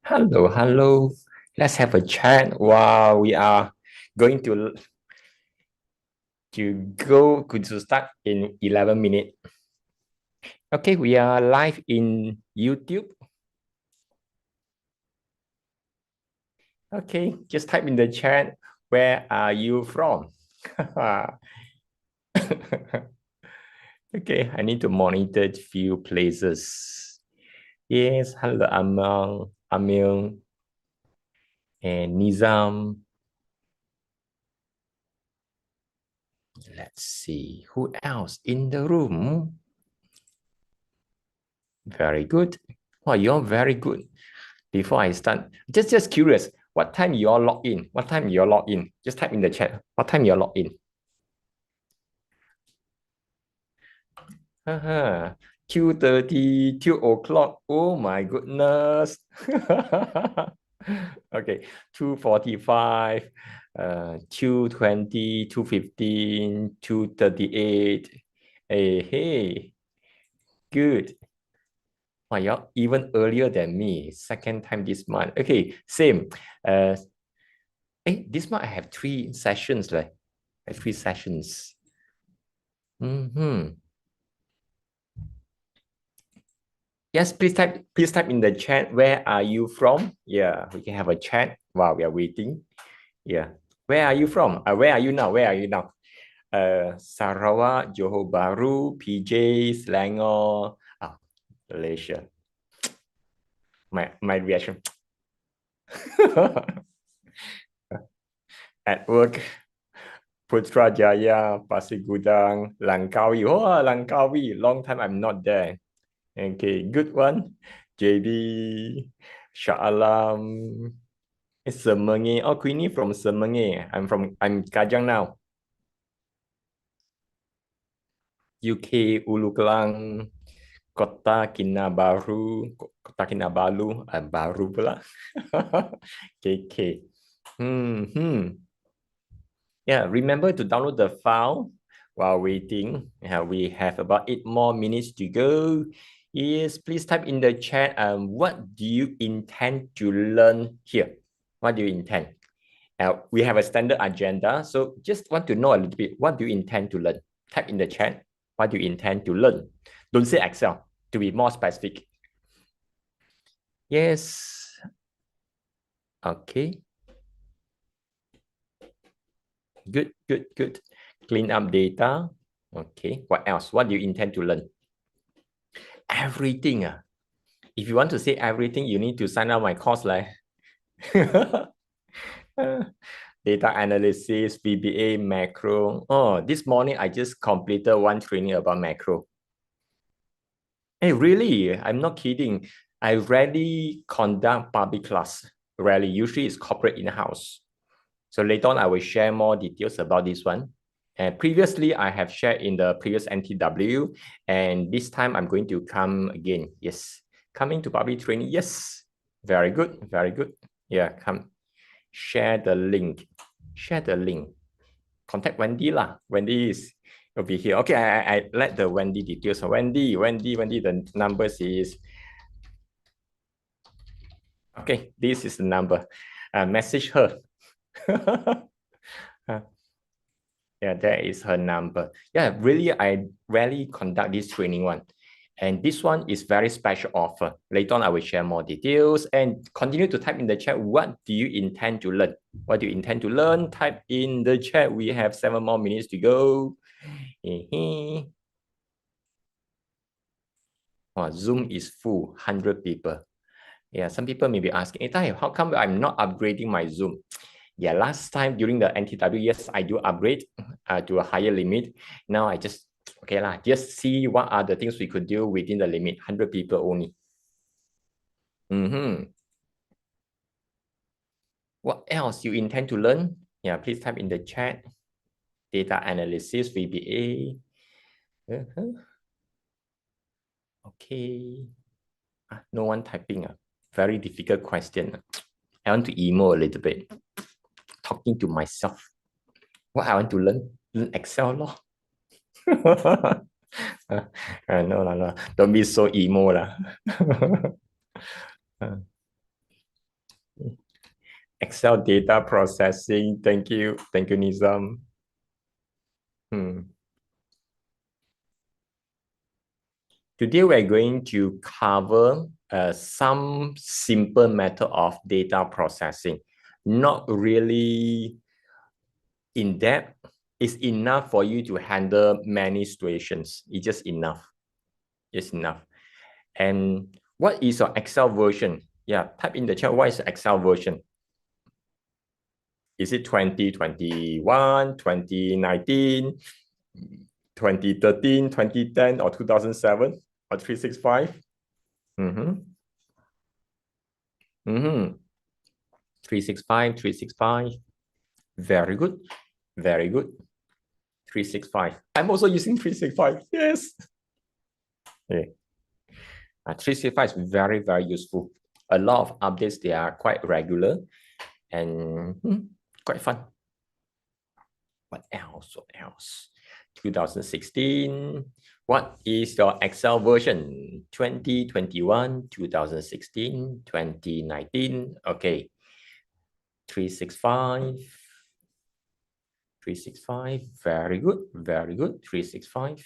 Hello, hello. Let's have a chat while we are going to start in 11 minutes. Okay, we are live in YouTube. Okay, just type in the chat, where are you from? Okay, I need to monitor few places. Yes, hello, Amil, and Nizam. Let's see who else in the room. Very good. Wow, you're very good. Before I start, just curious, what time you all log in? What time you all log in? Just type in the chat. What time you all log in? Haha, 2:30, 2 o'clock. Oh my goodness. Okay, 2:45, 2:20, 2:15, 2:38. Hey, good. Wow, you're even earlier than me. Second time this month. Okay, same. Uh, this month I have three sessions, right? I have three sessions. Mm-hmm. Yes, please type in the chat. Where are you from? Yeah, we can have a chat while we are waiting. Yeah. Where are you from? Where are you now? Where are you now? Sarawak, Johor Bahru, PJ, Selangor, Malaysia. My reaction. At work, Putrajaya, Pasir Gudang, Langkawi. Oh, Langkawi. Long time I'm not there. Okay, good one. JB, Shah Alam, Semenge. Oh, Queenie from Semenge. I'm Kajang now. UK, Ulu Kelang, Kota Kinabalu, baru pula. KK. Hmm. Yeah, remember to download the file while waiting. We have about 8 more minutes to go. Yes, please type in the chat. What do you intend to learn here? What do you intend? We have a standard agenda, so just want to know a little bit. What do you intend to learn? Type in the chat. What do you intend to learn? Don't say Excel, to be more specific. Yes. Okay. Good. Clean up data. Okay. What else? What do you intend to learn? Everything. If you want to say everything, you need to sign up my course, like data analysis, VBA, macro. Oh, this morning I just completed one training about macro. Hey, really? I'm not kidding. I rarely conduct public class. Rarely. Usually it's corporate in-house. So later on, I will share more details about this one. And previously, I have shared in the previous NTW, and this time I'm going to come again. Yes, coming to public training. Yes, very good, very good. Yeah, come share the link. Share the link. Contact Wendy lah. Wendy will be here. Okay, I let the Wendy details. So Wendy. The numbers is okay. This is the number. Message her. Yeah, that is her number. Yeah, really, I rarely conduct this training one. And this one is very special offer. Later on, I will share more details and continue to type in the chat. What do you intend to learn? What do you intend to learn? Type in the chat. We have 7 more minutes to go. Oh, Zoom is full, 100 people. Yeah, some people may be asking, hey, how come I'm not upgrading my Zoom? Yeah, last time during the NTW, yes, I do upgrade to a higher limit. Now I just, okay lah, just see what are the things we could do within the limit, 100 people only. What else you intend to learn? Yeah, please type in the chat. Data analysis, VBA. Okay. No one typing. Very difficult question. I want to emo a little bit. Talking to myself. What I want to learn? Learn Excel law. No. Don't be so emo lah. Excel data processing. Thank you. Thank you, Nizam. Today, we're going to cover some simple method of data processing. Not really in depth. It's enough for you to handle many situations. It's just enough. It's enough. And what is your Excel version? Yeah, type in the chat, what is the Excel version? Is it 2021, 2019, 2013, 2010, or 2007, or 365? Mm-hmm. Mm-hmm. 365, 365. Very good. Very good. 365. I'm also using 365. Yes. Okay. 365 is very, very useful. A lot of updates, they are quite regular and quite fun. What else? What else? 2016. What is your Excel version? 2021, 2016, 2019. Okay. 365. 365. Very good. Very good. 365.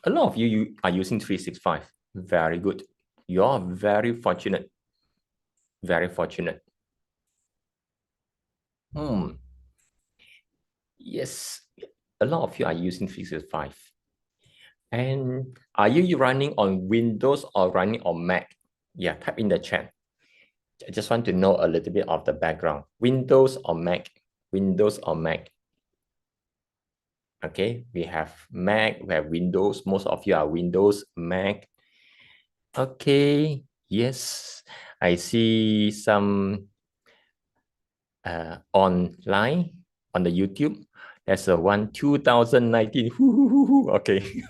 A lot of you are using 365. Very good. You are very fortunate. Very fortunate. Yes, a lot of you are using 365. And are you running on Windows or running on Mac? Yeah, type in the chat. I just want to know a little bit of the background. Windows or Mac? Windows or Mac? Okay, we have Mac, we have Windows. Most of you are Windows, Mac. Okay, yes, I see some online on the YouTube. There's a one 2019. Okay.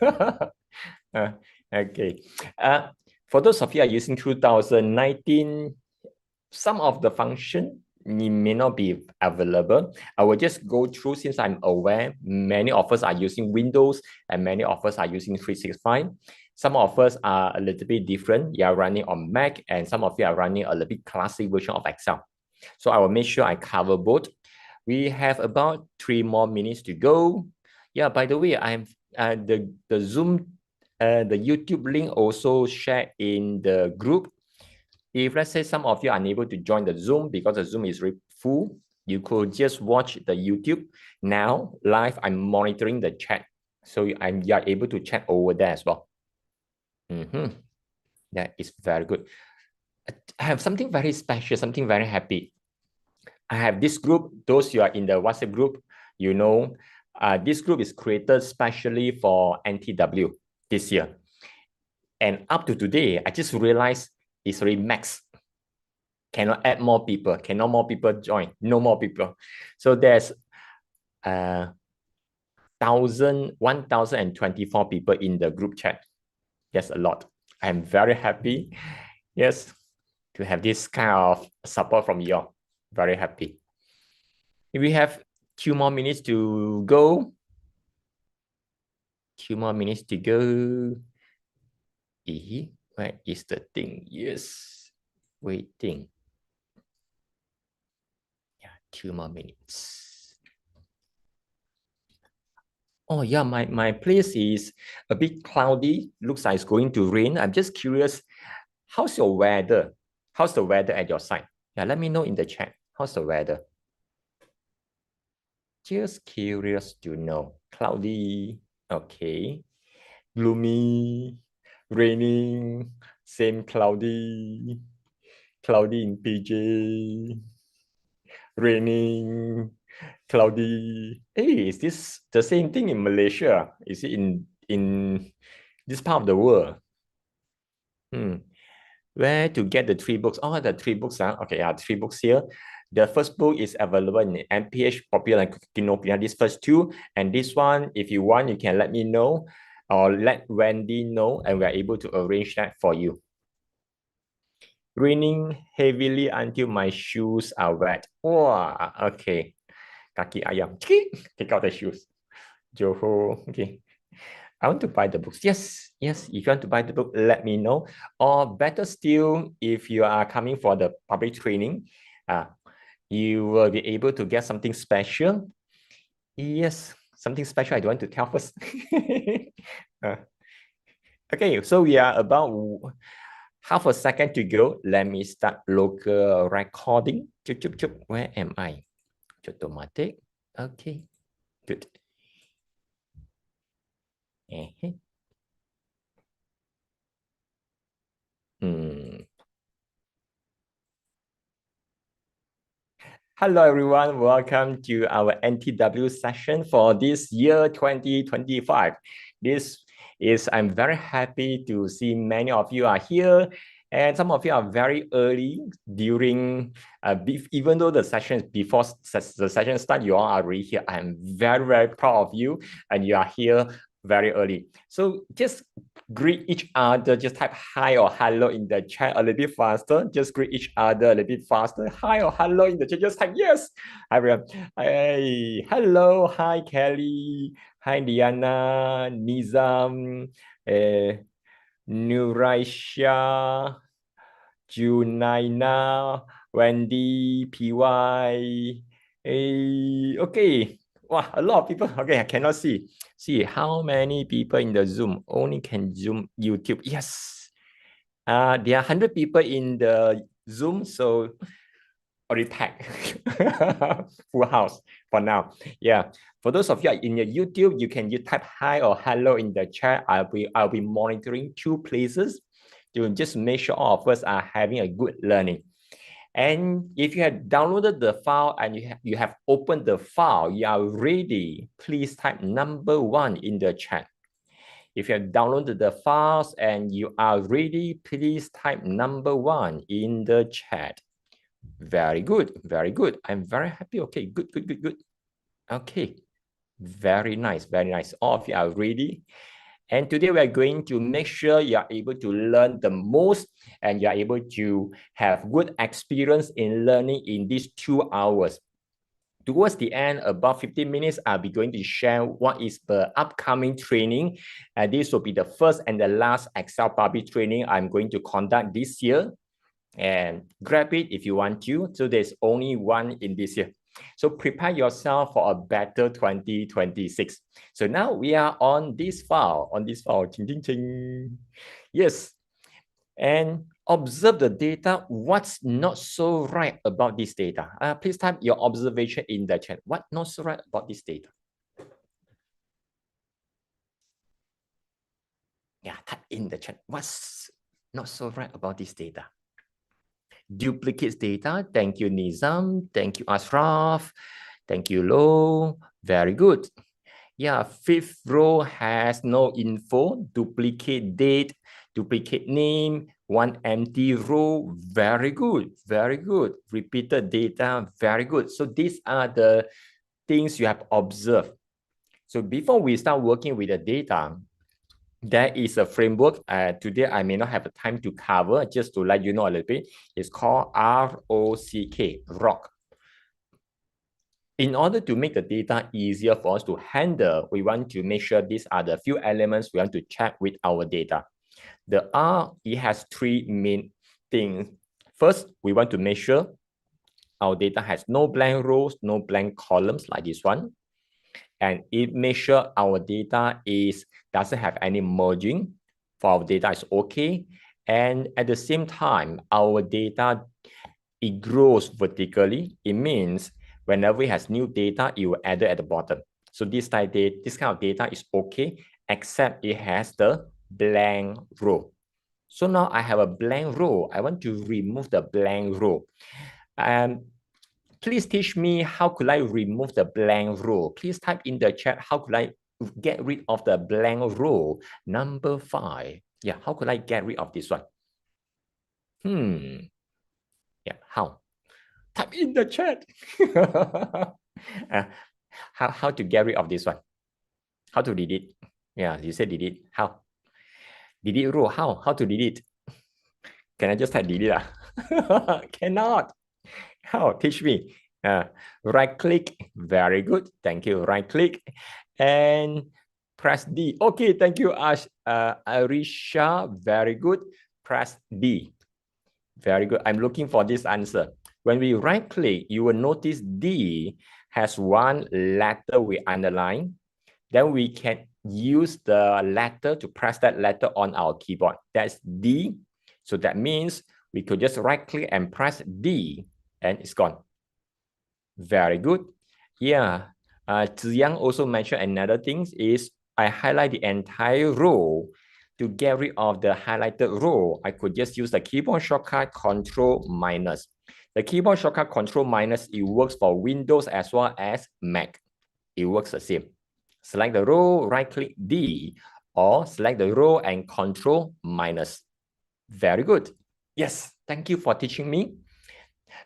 Okay. For those of you are using 2019, some of the function may not be available. I will just go through since I'm aware many of us are using Windows and many of us are using 365. Some of us are a little bit different. You are running on Mac and some of you are running a little bit classic version of Excel. So I will make sure I cover both. We have about 3 more minutes to go. Yeah, by the way, I'm the Zoom, the YouTube link also shared in the group. If let's say some of you are unable to join the Zoom because the Zoom is full, you could just watch the YouTube. Now, live, I'm monitoring the chat. So you are able to chat over there as well. That is very good. I have something very special, something very happy. I have this group. Those who are in the WhatsApp group, you know, this group is created specially for NTW this year. And up to today, I just realized it's already max. Cannot add more people. Cannot more people join. No more people. So there's 1,024 people in the group chat. That's a lot. I'm very happy. Yes, to have this kind of support from you all. Very happy. We have 2 more minutes to go. 2 more minutes to go. Where is the thing? Yes, waiting. Yeah, 2 more minutes. Oh yeah, my place is a bit cloudy. Looks like it's going to rain. I'm just curious, how's your weather? How's the weather at your side? Yeah, let me know in the chat. How's the weather? Just curious to know. Cloudy, okay. Gloomy, raining, same cloudy, cloudy in PJ, raining, cloudy. Hey, is this the same thing in Malaysia? Is it in this part of the world? Where to get the 3 books? Oh, the 3 books. Okay, 3 books here. The first book is available in MPH, Popular and Kinopia, these first 2. And this one, if you want, you can let me know or let Wendy know, and we're able to arrange that for you. Raining heavily until my shoes are wet. Wow, okay. Kaki ayam. Take out the shoes. Johor, okay. I want to buy the books. Yes, yes. If you want to buy the book, let me know. Or better still, if you are coming for the public training, you will be able to get something special. Yes, something special. I don't want to tell first. Okay, so we are about half a second to go. Let me start local recording. Chup, chup, chup. Where am I? Automatic. Okay, good. Hmm. Hello, everyone. Welcome to our NTW session for this year 2025. This is, I'm very happy to see many of you are here, and some of you are very early during, even though the session before the session start, you all are already here. I'm very, very proud of you, and you are here very early. So just greet each other. Just type hi or hello in the chat a little bit faster. Just greet each other a little bit faster. Hi or hello in the chat. Just type yes. Hi, everyone. Hey, hello. Hi, Kelly. Hi, Diana, Nizam, Nuraisha, Junaina, Wendy, PY. Hey, okay. Wow, a lot of people. Okay, I cannot see. See how many people in the Zoom. Only can Zoom YouTube. Yes. There are 100 people in the Zoom, so already packed. Full house for now. Yeah. For those of you in your YouTube, you can type hi or hello in the chat. I'll be monitoring two places to just make sure all of us are having a good learning. And if you have downloaded the file and you have opened the file, you are ready, please type number 1 in the chat. If you have downloaded the files and you are ready, please type number 1 in the chat. Very good, very good. I'm very happy. Okay, good, good, good, good. Okay, very nice, very nice. All of you are ready. And today we are going to make sure you are able to learn the most and you are able to have good experience in learning in these 2 hours. Towards the end, about 15 minutes, I'll be going to share what is the upcoming training. And this will be the first and the last Excel public training I'm going to conduct this year. And grab it if you want to. So there's only one in this year. So prepare yourself for a better 2026. So now we are on this file, ching, ching, ching. Yes. And observe the data. What's not so right about this data? Please type your observation in the chat. What not so right about this data? Yeah, type in the chat. What's not so right about this data? Duplicates data. Thank you, Nizam. Thank you, Ashraf. Thank you, Lo. Very good. Yeah, 5th row has no info, duplicate date, duplicate name, one empty row. Very good, very good. Repeated data, very good. So these are the things you have observed. So before we start working with the data, there is a framework. Today, I may not have the time to cover, just to let you know a little bit. It's called ROCK, ROC. In order to make the data easier for us to handle, we want to make sure these are the few elements we want to check with our data. The R, it has 3 main things. First, we want to make sure our data has no blank rows, no blank columns like this one. And it makes sure our data doesn't have any merging. For our data is okay. And at the same time, our data, it grows vertically. It means whenever it has new data, it will add it at the bottom. So this kind of data is okay, except it has the blank row. So now I have a blank row. I want to remove the blank row. Please teach me how could I remove the blank row. Please type in the chat, how could I get rid of the blank row? Number 5. Yeah, how could I get rid of this one? Yeah, how? Type in the chat. How to get rid of this one? How to delete? Yeah, you said delete. How? Delete row. How to delete? Can I just type delete? Cannot. How? Teach me. Right click. Very good. Thank you. Right click. And Press D. Okay, thank you, Arisha. Very good. Press D. Very good. I'm looking for this answer. When we right click, you will notice D has one letter we underline. Then we can use the letter to press that letter on our keyboard. That's D. So that means we could just right click and press D and it's gone. Very good. Yeah. Ziyang also mentioned another thing is I highlight the entire row. To get rid of the highlighted row, I could just use the keyboard shortcut Control minus. The keyboard shortcut Control minus, it works for Windows as well as Mac. It works the same. Select the row, right click D, or select the row and Control minus. Very good. Yes, thank you for teaching me.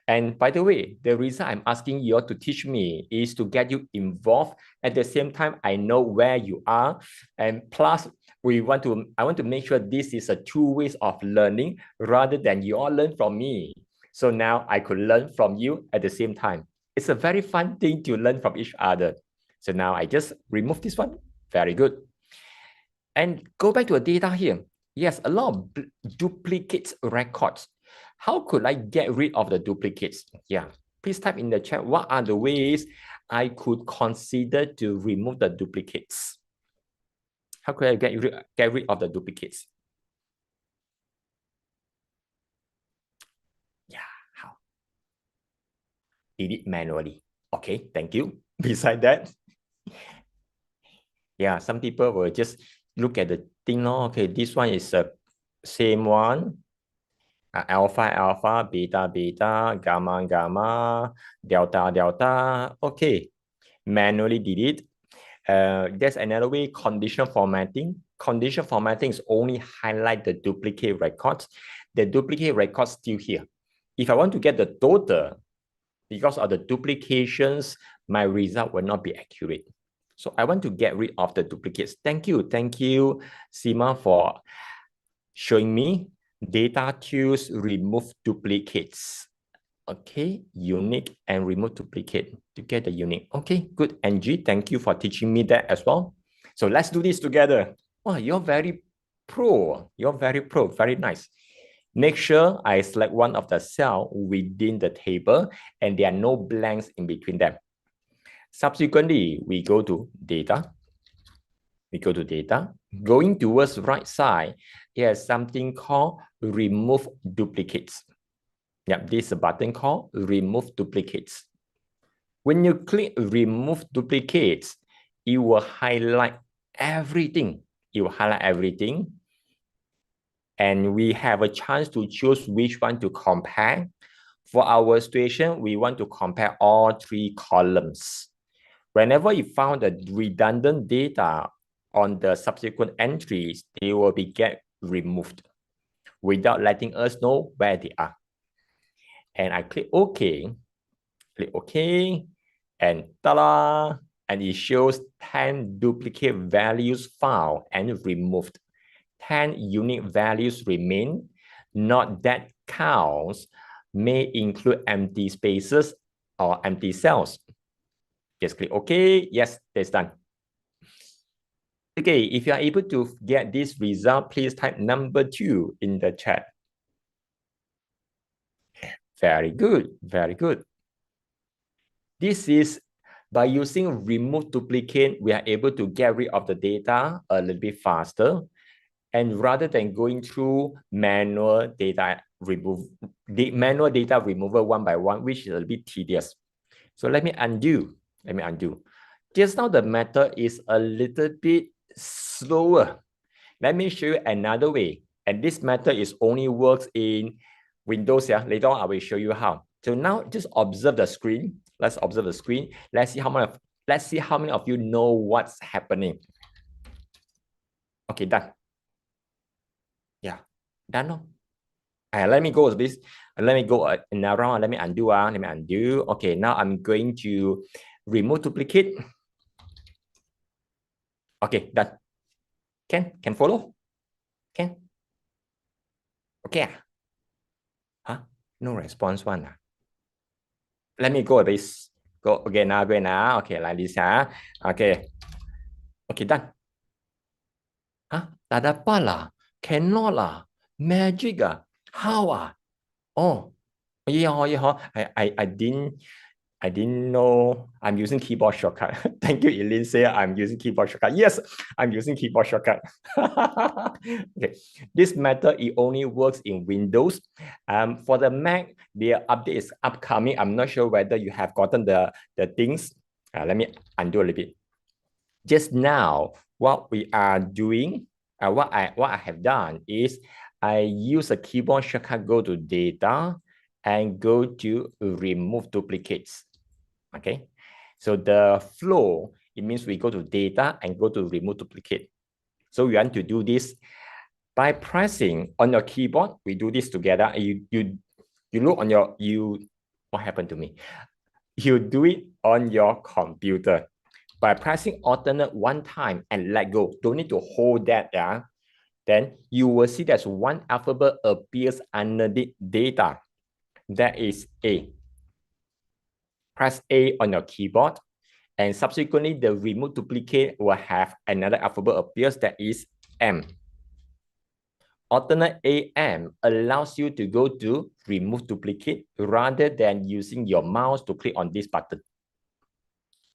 And by the way, the reason I'm asking you all to teach me is to get you involved. At the same time, I know where you are. And plus, I want to make sure this is a two ways of learning rather than you all learn from me. So now I could learn from you at the same time. It's a very fun thing to learn from each other. So now I just remove this one. Very good. And go back to the data here. Yes, a lot of duplicates records. How could I get rid of the duplicates? Yeah, please type in the chat. What are the ways I could consider to remove the duplicates? How could I get rid of the duplicates? Yeah, how? Edit manually. Okay, thank you. Beside that, yeah, some people will just look at the thing. Okay, this one is the same one. Alpha, alpha, beta, beta, gamma, gamma, delta, delta. Okay, manually delete. There's another way, conditional formatting. Conditional formatting is only highlight the duplicate records. The duplicate records still here. If I want to get the total, because of the duplications, my result will not be accurate. So I want to get rid of the duplicates. Thank you, Sima, for showing me data tools remove duplicates. Okay, unique and remove duplicate to get the unique. Okay, good. Angie, thank you for teaching me that as well. So let's do this together. Oh, you're very pro. You're very pro. Very nice. Make sure I select one of the cell within the table and there are no blanks in between them. Subsequently, we go to data. We go to data. Going towards right side, there's something called remove duplicates. Yep, this is a button called remove duplicates. When you click remove duplicates, it will highlight everything. It will highlight everything. And we have a chance to choose which one to compare. For our situation, we want to compare all three columns. Whenever you found the redundant data on the subsequent entries, they will be get removed without letting us know where they are. And I click OK, and ta-da! And it shows 10 duplicate values found and removed. 10 unique values remain. Not that counts may include empty spaces or empty cells. Just click OK. Yes, that's done. Okay, if you are able to get this result, please type number 2 in the chat. Very good, very good. This is by using remove duplicate, we are able to get rid of the data a little bit faster. And rather than going through manual data removal one by one, which is a little bit tedious. So let me undo. Just now the method is a little bit slower. Let me show you another way. And this method is only works in Windows. Yeah, later on I will show you how. So now just observe the screen. Let's observe the screen. Let's see how many of you know what's happening. Okay, done. Yeah, done. No? Let me go with this. Let me go another round. Let me undo. Let me undo. Okay, now I'm going to remove duplicate. Okay, done. Can follow? Can? Okay. Huh? No response one. Let me go with this. Go again now. Okay, like this. Okay. Okay, done. Huh? Tak dapat lah. Cannot lah. Magic ah. How ah? Oh, yeah, yeah. I didn't know I'm using keyboard shortcut. Thank you, Eileen. Say I'm using keyboard shortcut. Yes, I'm using keyboard shortcut. Okay, this method it only works in Windows. For the Mac, the update is upcoming. I'm not sure whether you have gotten the things. Let me undo a little bit. Just now, what we are doing, what I have done is I use a keyboard shortcut, go to data and go to remove duplicates. Okay, so the flow, it means we go to data and go to remove duplicate. So we want to do this by pressing on your keyboard. We do this together. You look on your, what happened to me? You do it on your computer by pressing alternate one time and let go. Don't need to hold that. Yeah. Then you will see that one alphabet appears underneath data. That is A. Press A on your keyboard, and subsequently the remove duplicate will have another alphabet appears, that is M. Alternate AM allows you to go to remove duplicate rather than using your mouse to click on this button.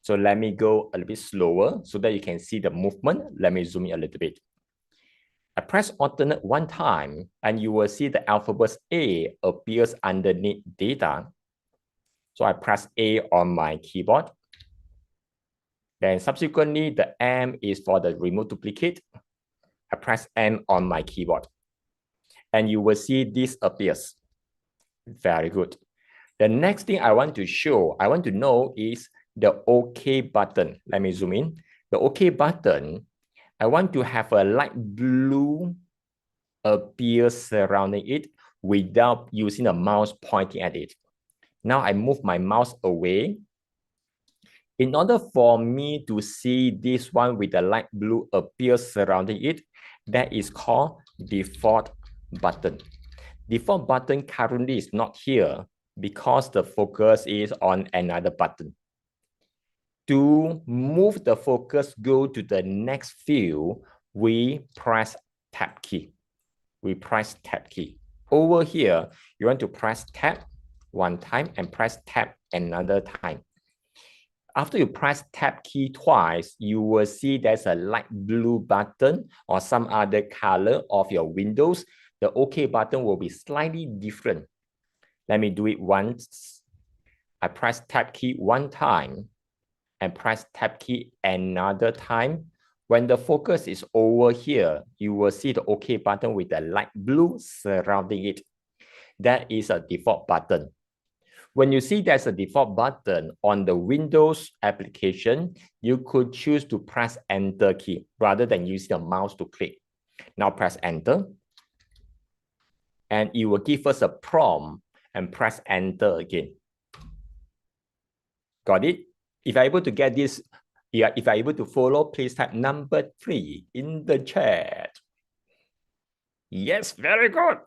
So let me go a little bit slower so that you can see the movement. Let me zoom in a little bit. I press alternate one time and you will see the alphabet A appears underneath data. So I press A on my keyboard. Then subsequently, the M is for the remove duplicate. I press M on my keyboard. And you will see this appears. Very good. The next thing I want to know is the OK button. Let me zoom in. The OK button, I want to have a light blue appear surrounding it without using a mouse pointing at it. Now I move my mouse away. In order for me to see this one with the light blue appear surrounding it, that is called default button. Default button currently is not here because the focus is on another button. To move the focus, go to the next field, we press Tab key. We press Tab key. Over here, you want to press Tab one time and press Tab another time. After you press Tab key twice, you will see there's a light blue button or some other color of your Windows. The OK button will be slightly different. Let me do it once. I press Tab key one time and press Tab key another time. When the focus is over here, you will see the OK button with the light blue surrounding it. That is a default button. When you see there's a default button on the Windows application, you could choose to press Enter key rather than using the mouse to click. Now press Enter. And it will give us a prompt and press Enter again. Got it? If you're able to get this, if you're able to follow, please type number 3 in the chat. Yes, very good.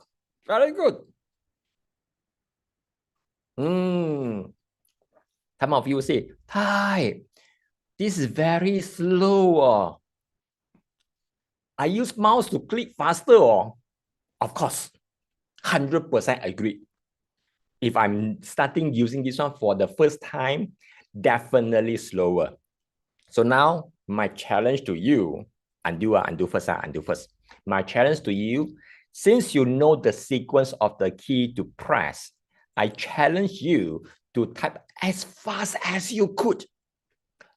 Very good. Some of you say, Thai, this is very slow. I use mouse to click faster. Of course, 100% agree. If I'm starting using this one for the first time, definitely slower. So now my challenge to you, undo first. My challenge to you, since you know the sequence of the key to press, I challenge you to type as fast as you could.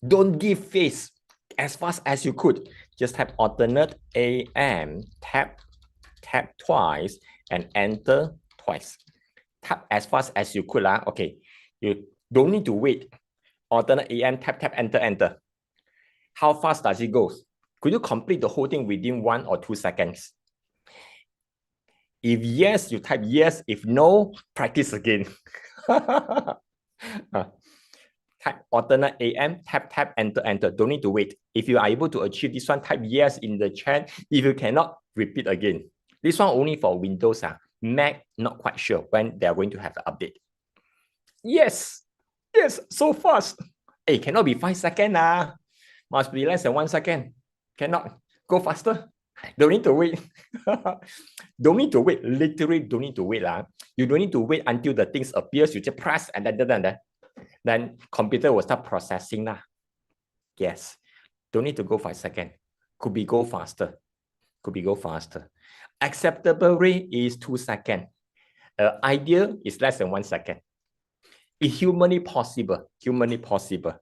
Don't give face, as fast as you could. Just type alternate AM, tap twice, and enter twice. Tap as fast as you could. Okay, you don't need to wait. Alternate AM, tap, enter. How fast does it go? Could you complete the whole thing within 1 or 2 seconds? If yes, you type yes. If no, practice again. Type alternate AM, tap, enter. Don't need to wait. If you are able to achieve this one, type yes in the chat. If you cannot, repeat again. This one only for Windows. Mac, not quite sure when they're going to have the update. Yes, so fast. Cannot be 5 seconds. Must be less than 1 second. Cannot. Go faster. Don't need to wait. Don't need to wait. Literally don't need to wait. You don't need to wait until the things appears. You just press and then computer will start processing. Yes. Don't need to go 5 seconds. Could be go faster. Could be go faster. Acceptable rate is 2 seconds. Ideal is less than 1 second. It's humanly possible. Humanly possible.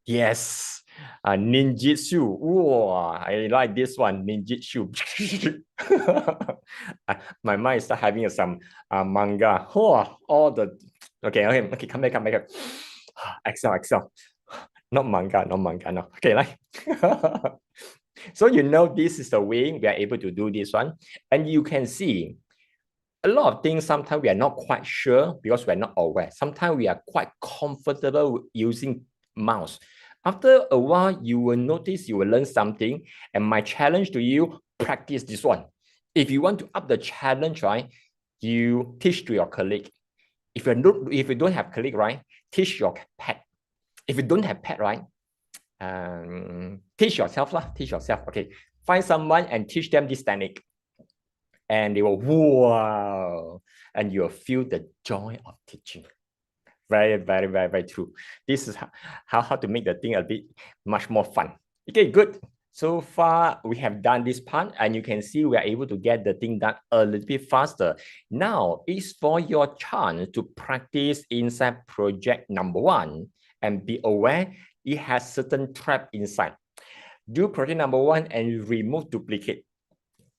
Yes. Ninjutsu. Wow, I like this one. Ninjutsu. My mind start having some manga. Oh, all the okay. Come back. Excel. Not manga, no. Okay, like so this is the way we are able to do this one, and you can see a lot of things. Sometimes we are not quite sure because we are not aware. Sometimes we are quite comfortable using mouse. After a while, you will notice, you will learn something. And my challenge to you, practice this one. If you want to up the challenge, right, you teach to your colleague. If you don't have colleague, right, teach your pet. If you don't have pet, right, teach yourself. Teach yourself. Okay, find someone and teach them this technique. And they will, wow, and you'll feel the joy of teaching. Very true. This is how to make the thing a bit much more fun. Okay, good. So far, we have done this part, and you can see we are able to get the thing done a little bit faster. Now, it's for your chance to practice inside project number 1, and be aware it has certain trap inside. Do project number 1 and remove duplicate.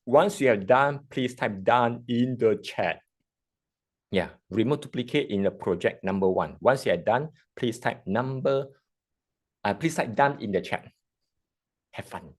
Once you have done, please type done in the chat. Yeah, remove duplicate in the project number 1. Once you are done, please type please type done in the chat. Have fun.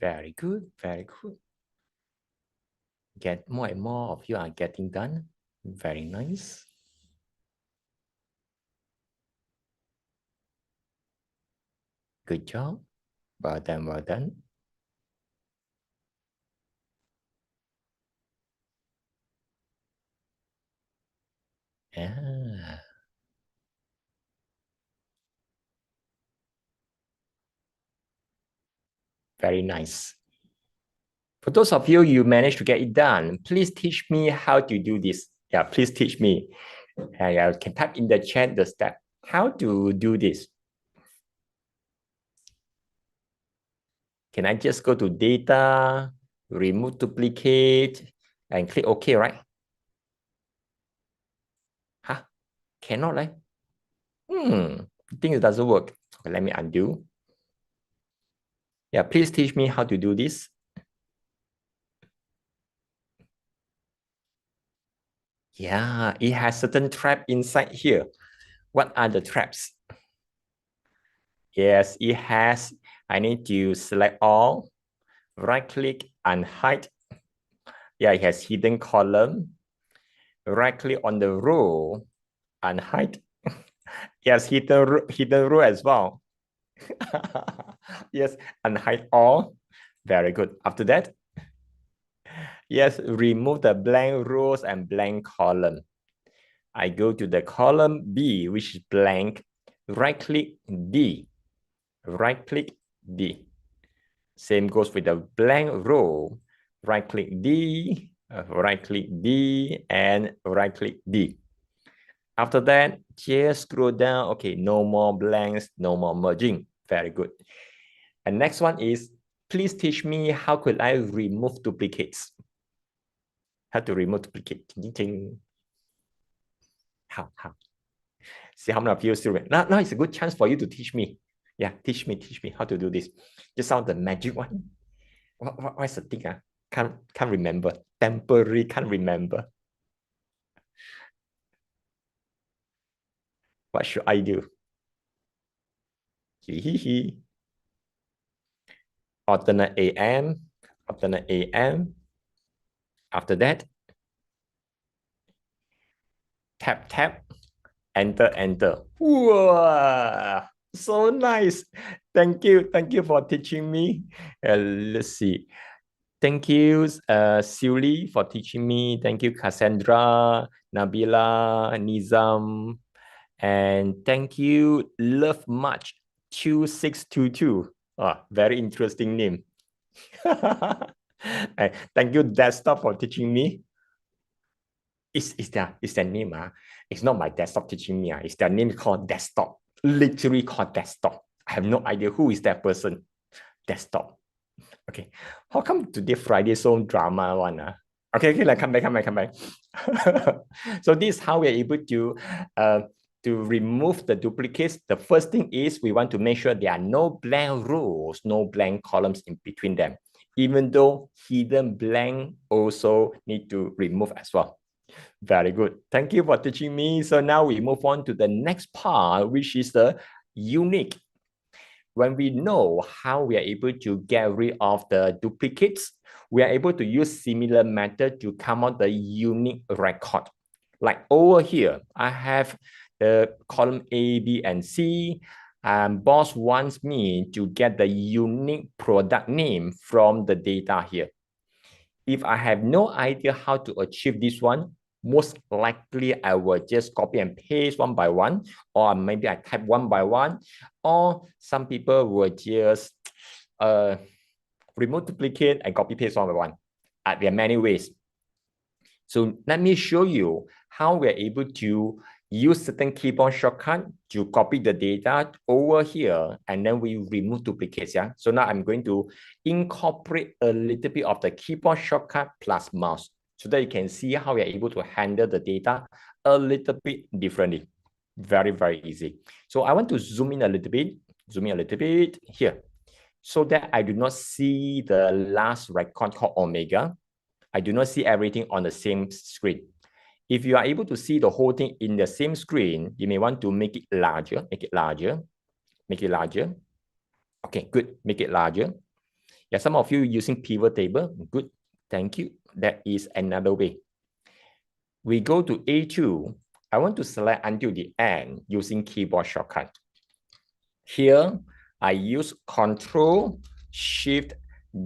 Very good, very good. Get more and more of you are getting done. Very nice. Good job. Well done, well done. Yeah. Very nice. For those of you, you managed to get it done, please teach me how to do this. Yeah, please teach me. I can type in the chat the step. How to do this? Can I just go to data, remove duplicate, and click OK, right? Huh? Cannot, right? I think it doesn't work. Okay, let me undo. Yeah, please teach me how to do this. Yeah, it has certain trap inside here. What are the traps? Yes, it has. I need to select all, right click and hide. Yeah, it has hidden column. Right click on the row and hide. Yes, hidden row as well. Yes, and hide all. Very good. After that, yes, remove the blank rows and blank column. I go to the column B, which is blank. Right click D. Right click D. Same goes with the blank row. Right click D, right click D, and right click D. After that, just scroll down. Okay, no more blanks, no more merging. Very good. And next one is, please teach me how could I remove duplicates. How to remove duplicate. How? See how many of you still remember. Now it's a good chance for you to teach me. Yeah, teach me how to do this. Just out the magic one. What's the thing? Can't remember. Temporary, can't remember. What should I do? Hee. Alternate AM, alternate AM. After that, tap, enter. Wow, so nice. Thank you for teaching me. Let's see. Thank you, Suli, for teaching me. Thank you, Cassandra, Nabila, Nizam, and thank you, Love Much 2622. Very interesting name. Thank you, Desktop, for teaching me. Is their name? It's not my desktop teaching me. It's their name called Desktop. Literally called Desktop. I have no idea who is that person. Desktop. Okay. How come today Friday so drama one? Okay, like come back. So this is how we're able to remove the duplicates. The first thing is we want to make sure there are no blank rows, no blank columns in between them. Even though hidden blank also need to remove as well. Very good. Thank you for teaching me. So now we move on to the next part, which is the unique. When we know how we are able to get rid of the duplicates, we are able to use similar method to come out the unique record. Like over here, I have the column A, B, and C. Boss wants me to get the unique product name from the data here. If I have no idea how to achieve this one, most likely I will just copy and paste one by one, or maybe I type one by one, or some people will just remove duplicate and copy paste one by one. There are many ways. So let me show you how we're able to use certain keyboard shortcut to copy the data over here, and then we remove duplicates. Yeah. So now I'm going to incorporate a little bit of the keyboard shortcut plus mouse so that you can see how we're able to handle the data a little bit differently. Very, very easy. So I want to zoom in a little bit here so that I do not see the last record called Omega. I do not see everything on the same screen. If you are able to see the whole thing in the same screen, you may want to make it larger, make it larger. Okay, good, make it larger. Yeah, some of you using pivot table, good, thank you. That is another way. We go to A2. I want to select until the end using keyboard shortcut. Here, I use Control Shift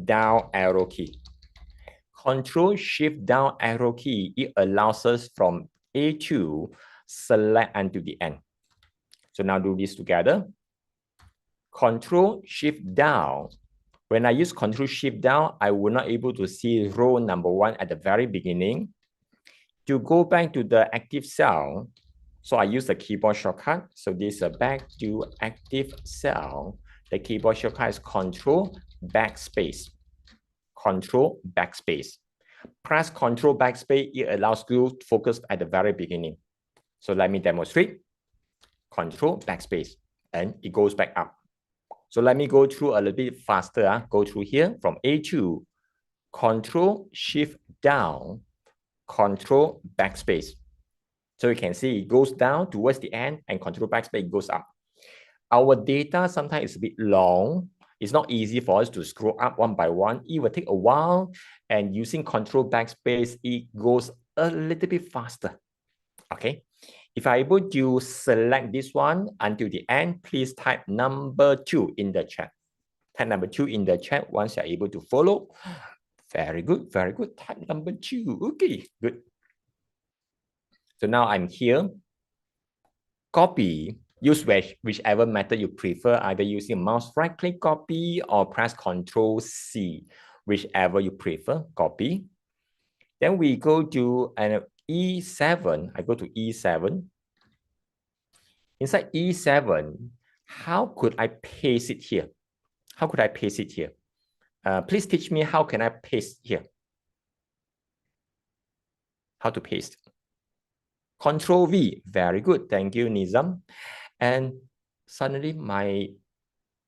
down arrow key. Control Shift down arrow key, it allows us from A2 select until the end. So now do this together. Control Shift down. When I use Control Shift down, I will not able to see row number 1 at the very beginning. To go back to the active cell, so I use the keyboard shortcut. So this is back to active cell. The keyboard shortcut is Control Backspace. Control Backspace. Press Control Backspace, it allows you to focus at the very beginning. So let me demonstrate. Control Backspace, and it goes back up. So let me go through a little bit faster. Go through here from A2, Control Shift down, Control Backspace. So you can see it goes down towards the end and Control Backspace goes up. Our data sometimes is a bit long. It's not easy for us to scroll up one by one. It will take a while, and using Control Backspace, it goes a little bit faster. Okay. If I'm able to select this one until the end, please type number 2 in the chat. Type number 2 in the chat once you're able to follow. Very good, very good. Type number 2. Okay, good. So now I'm here. Copy. Use whichever method you prefer, either using mouse right click copy or press Control C, whichever you prefer, copy. Then we go to an E7. I go to E7. Inside E7, how could I paste it here? How could I paste it here? Please teach me how can I paste here? How to paste? Control V. Very good. Thank you, Nizam. And suddenly my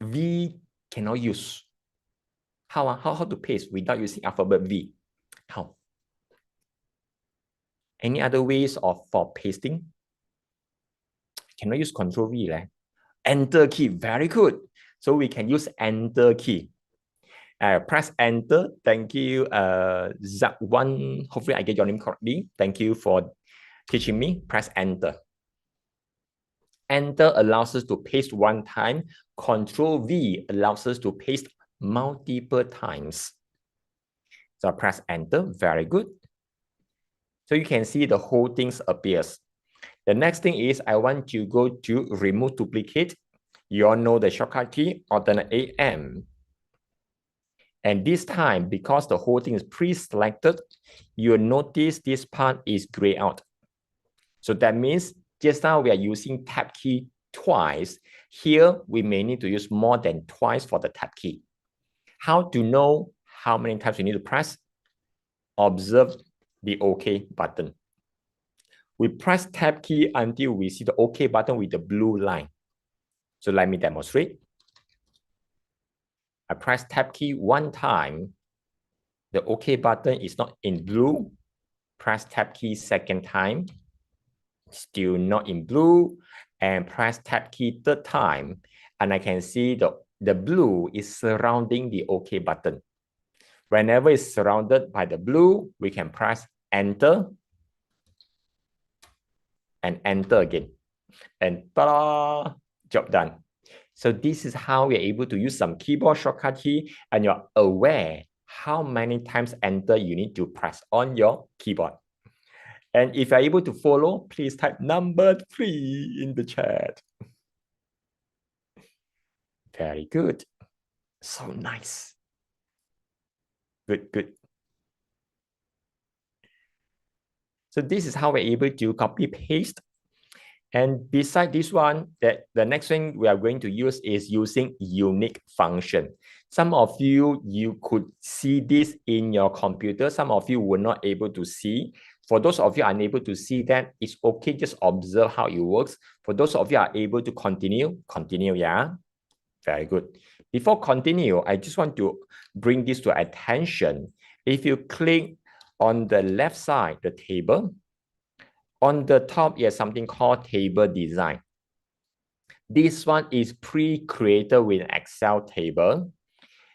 V cannot use. How to paste without using alphabet V? How? Any other ways for pasting? Cannot use Control V. Enter key. Very good. So we can use Enter key. Press Enter. Thank you, Zak1. Hopefully I get your name correctly. Thank you for teaching me. Press Enter. Enter allows us to paste one time. Control V allows us to paste multiple times. So I press Enter. Very good. So you can see the whole thing appears. The next thing is I want to go to remove duplicate. You all know the shortcut key, alternate AM. And this time, because the whole thing is pre-selected, you'll notice this part is gray out. So that means just now we are using tab key twice. Here, we may need to use more than twice for the tab key. How to know how many times you need to press? Observe the OK button. We press tab key until we see the OK button with the blue line. So let me demonstrate. I press tab key one time. The OK button is not in blue. Press tab key second time. Still not in blue. And press tab key third time. And I can see the blue is surrounding the OK button. Whenever it's surrounded by the blue, we can press Enter and Enter again. And ta-da! Job done. So this is how we're able to use some keyboard shortcut key, and you're aware how many times Enter you need to press on your keyboard. And if you're able to follow, please type number 3 in the chat. Very good. So nice. Good, good. So this is how we're able to copy paste. And beside this one, the next thing we are going to use is using unique function. Some of you could see this in your computer. Some of you were not able to see. For those of you unable to see that, it's okay. Just observe how it works. For those of you are able to continue, yeah. Very good. Before continue, I just want to bring this to attention. If you click on the left side, the table, on the top is something called table design. This one is pre-created with Excel table.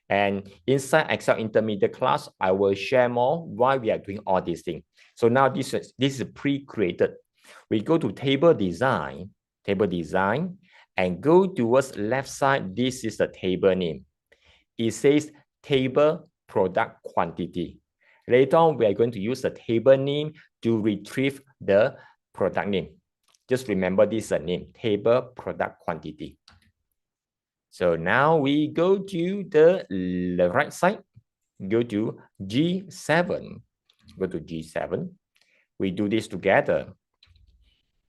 And inside Excel intermediate class, I will share more why we are doing all these things. So now this is pre-created. We go to table design, and go towards left side. This is the table name. It says table product quantity. Later on, we are going to use the table name to retrieve the product name. Just remember this name, table product quantity. So now we go to the right side, go to G7. Go to G7. We do this together.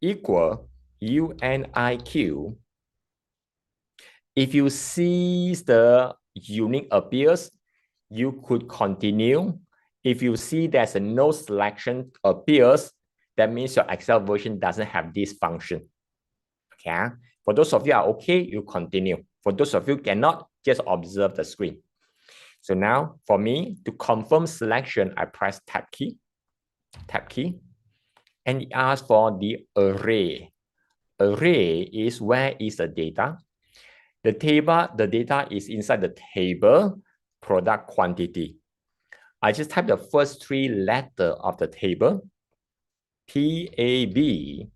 Equal UNIQ. If you see the unique appears, you could continue. If you see there's a no selection appears, that means your Excel version doesn't have this function. Okay. For those of you are okay, you continue. For those of you cannot, just observe the screen. So now for me to confirm selection, I press tab key, and it asks for the array. Array is where is the data. The data is inside the table product quantity. I just type the first 3 letters of the table, TAB,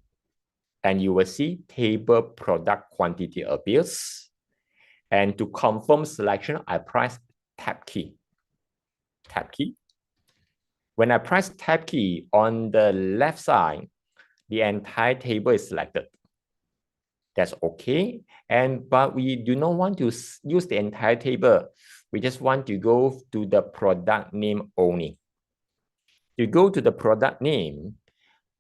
and you will see table product quantity appears. And to confirm selection, I press tab key. When I press tab key on the left side, the entire table is selected. That's okay. But we do not want to use the entire table. We just want to go to the product name only. To go to the product name,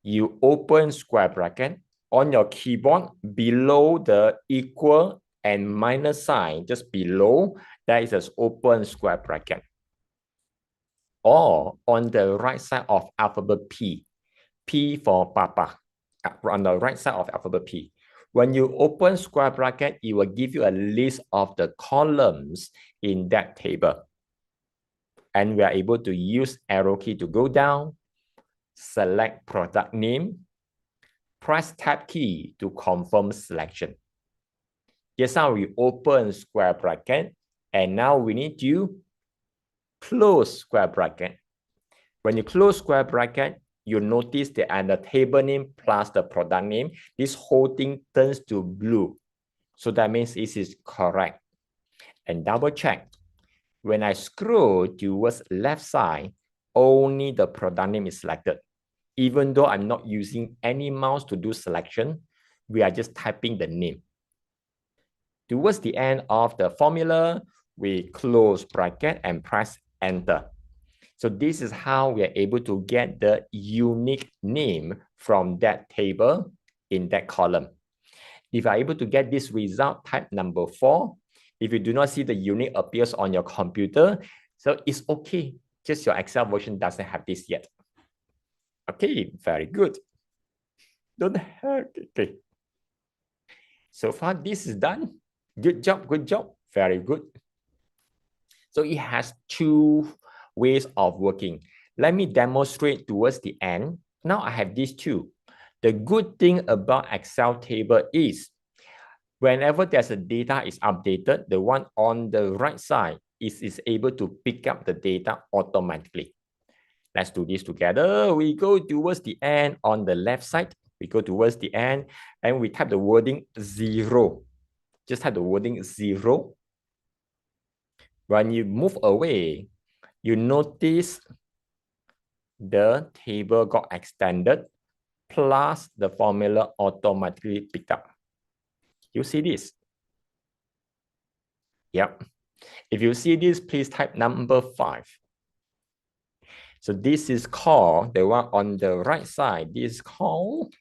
you open square bracket on your keyboard below the equal and minus sign, just below, there is an open square bracket. Or on the right side of alphabet P, P for Papa. on the right side of alphabet P. When you open square bracket, it will give you a list of the columns in that table. And we are able to use arrow key to go down, select product name, press tab key to confirm selection. Just now we open square bracket, and now we need to close square bracket. When you close square bracket, you notice that at the table name plus the product name, this whole thing turns to blue. So that means this is correct. And double check. When I scroll towards left side, only the product name is selected. Even though I'm not using any mouse to do selection, we are just typing the name. Towards the end of the formula, we close bracket and press enter. So this is how we are able to get the unique name from that table in that column. If you are able to get this result, type number 4. If you do not see the unique appears on your computer, so it's okay. Just your Excel version doesn't have this yet. Okay, very good. Don't have, okay. So far, this is done. Good job, very good. So it has 2 ways of working. Let me demonstrate towards the end. Now I have these 2. The good thing about Excel table is whenever there's a data is updated, the one on the right side is able to pick up the data automatically. Let's do this together. We go towards the end on the left side. We go towards the end and we type the wording 0. Just type the wording 0. When you move away, you notice the table got extended plus the formula automatically picked up. You see this? Yep. If you see this, please type number 5. So this is called, the one on the right side, this is called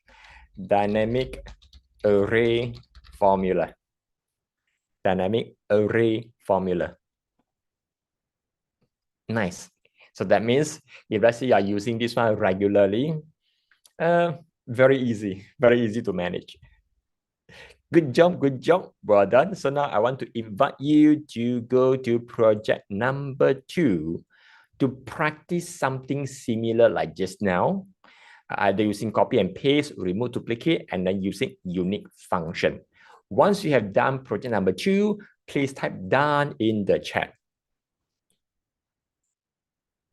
dynamic array formula. Dynamic array formula. Nice. So that means if let's say you are using this one regularly, very easy to manage. Good job, well done. So now I want to invite you to go to project number 2 to practice something similar like just now, either using copy and paste, remove duplicate, and then using unique function. Once you have done project number 2, please type done in the chat.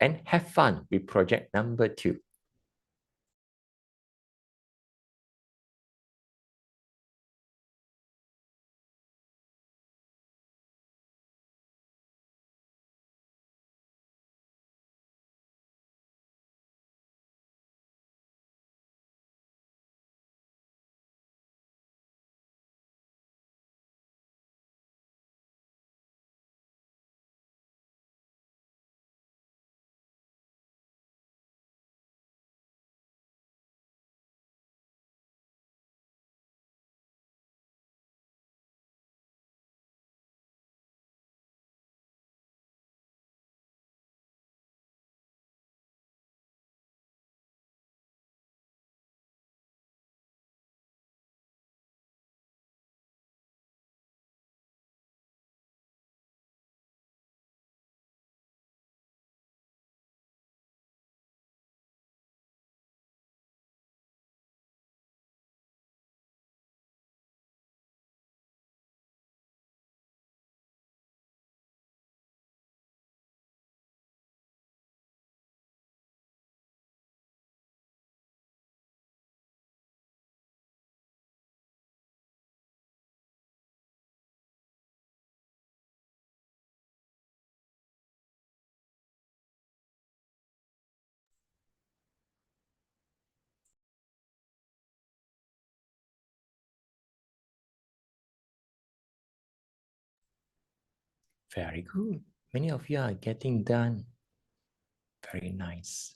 And have fun with project number 2. Very good. Many of you are getting done. Very nice.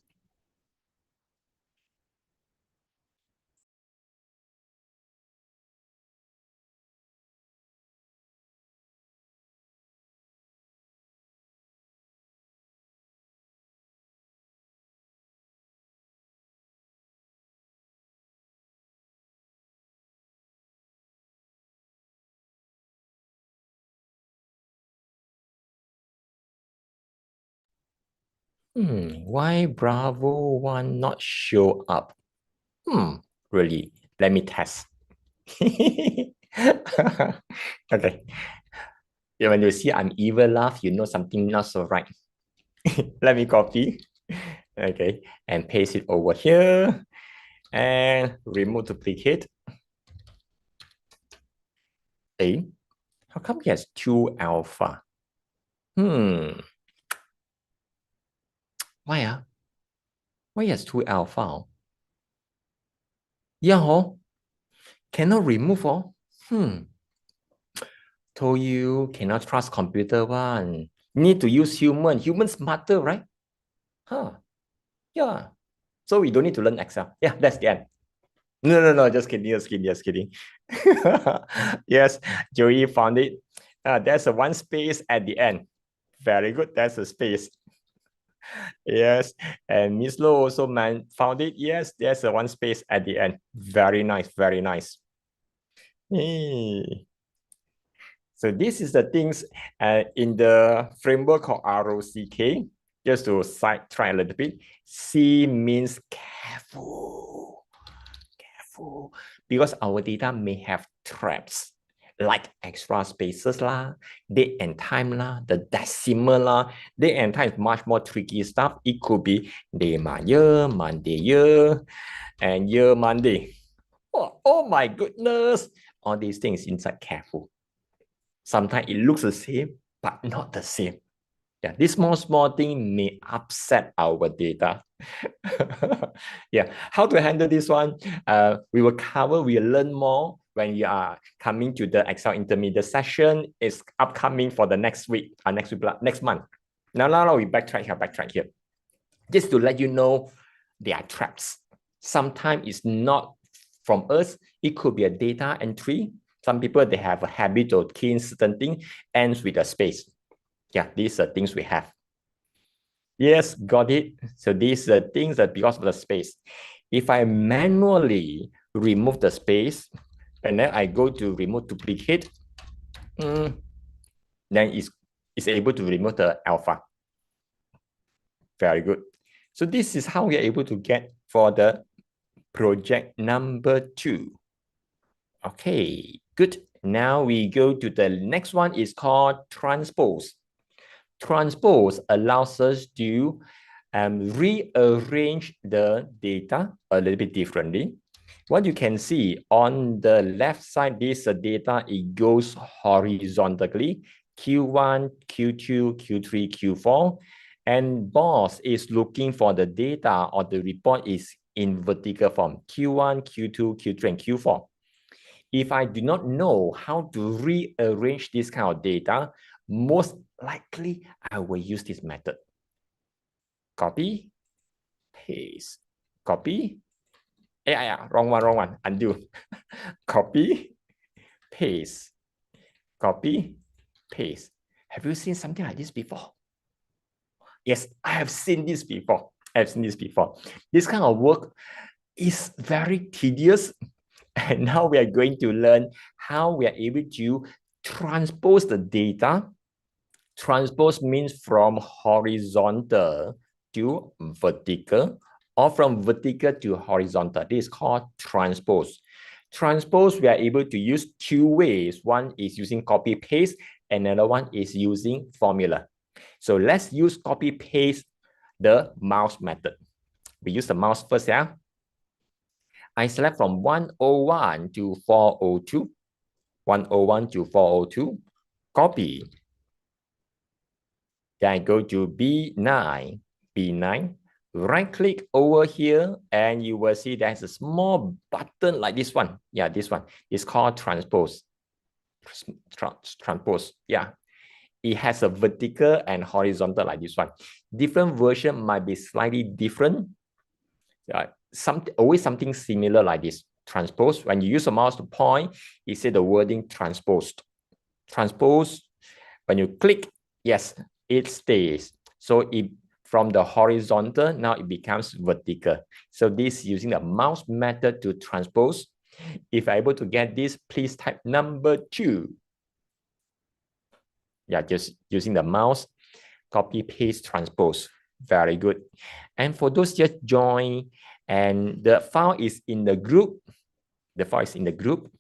Why Bravo one not show up? Really? Let me test. Okay. Yeah, when you see I'm evil laugh, you know something not so right. Let me copy. Okay. And paste it over here. And remove duplicate. Hey, how come he has two alpha? Why ah? Why he has two alpha? Yeah, cannot remove Told you cannot trust computer one. Need to use human. Human smarter, right? Huh. Yeah. So we don't need to learn Excel. Yeah, that's the end. No, just kidding, just kidding. Yes, Joey found it. There's a one space at the end. Very good, that's a space. Yes, and Miss Lo also found it. Yes, there's a one space at the end. Very nice, very nice. Hey. So this is the things in the framework called ROCK. Just to try a little bit. C means careful, careful, because our data may have traps like extra spaces lah, date and time lah, the decimal lah. Date and time is much more tricky stuff. It could be day, month, year, Monday, year, and year, Monday. Oh my goodness. All these things inside careful. Sometimes it looks the same, but not the same. Yeah, this small thing may upset our data. Yeah, how to handle this one? We will learn more when you are coming to the Excel intermediate session. It's upcoming for the next month. Now we backtrack here. Just to let you know, there are traps. Sometimes it's not from us. It could be a data entry. Some people, they have a habit of keying certain thing, ends with a space. Yeah, these are things we have. Yes, got it. So these are things that because of the space. If I manually remove the space, and then I go to remove duplicate, then it's able to remove the alpha. Very good. So this is how we are able to get for the project number 2. Okay, good. Now we go to the next one. Is called transpose. Transpose allows us to rearrange the data a little bit differently. What you can see on the left side, this data, it goes horizontally, Q1, Q2, Q3, Q4. And boss is looking for the data or the report is in vertical form, Q1, Q2, Q3, and Q4. If I do not know how to rearrange this kind of data, most likely I will use this method. Copy, paste, copy. Yeah, wrong one, undo. Copy, paste, copy, paste. Have you seen something like this before? Yes, I have seen this before. This kind of work is very tedious. And now we are going to learn how we are able to transpose the data. Transpose means from horizontal to vertical or from vertical to horizontal. This is called transpose. Transpose, we are able to use two ways. One is using copy paste, another one is using formula. So let's use copy paste the mouse method. We use the mouse first, yeah? I select from 101 to 402. 101 to 402. Copy. Then I go to B9. B9. Right click over here and you will see there's a small button like this one. Yeah, this one. It's called transpose. Transpose. Yeah. It has a vertical and horizontal like this one. Different version might be slightly different. Always something similar like this. Transpose. When you use a mouse to point, it says the wording transposed. Transpose. When you click, yes, it stays. So it from the horizontal, now it becomes vertical. So this using the mouse method to transpose. If I'm able to get this, please type number 2. Yeah, just using the mouse, copy, paste, transpose. Very good. And for those just join, and the file is in the group. The file is in the group.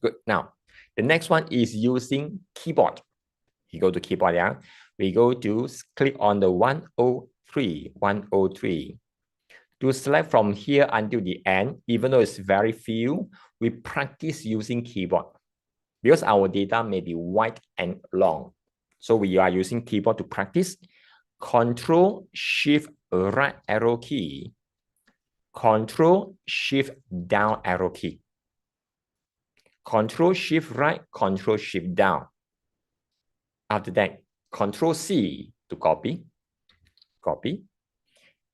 Good. Now, the next one is using keyboard. You go to keyboard, yeah. We go to click on the 103, 103. To select from here until the end, even though it's very few, we practice using keyboard because our data may be wide and long. So we are using keyboard to practice. Control Shift right arrow key. Control Shift down arrow key. Control Shift right, Control Shift down. After that, Control C to copy. Copy.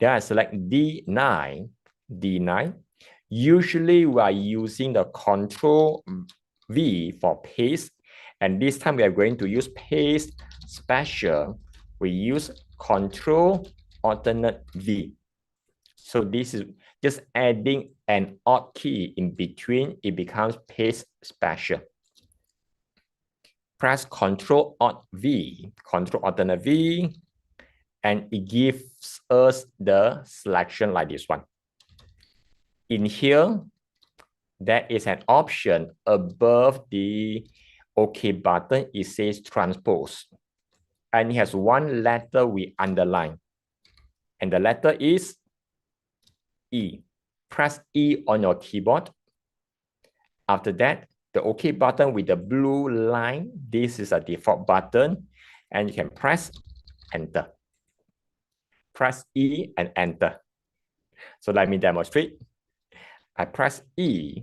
Then I select D9. D9. Usually we are using the Control V for paste. And this time we are going to use paste special. We use Control alternate V. So this is just adding an odd key in between. It becomes paste special. Press Control Alt V, Control alternate V, and it gives us the selection like this one. In here, there is an option above the OK button. It says transpose. And it has one letter we underline. And the letter is E. Press E on your keyboard. After that, the OK button with the blue line, this is a default button. And you can press Enter. Press E and Enter. So let me demonstrate. I press E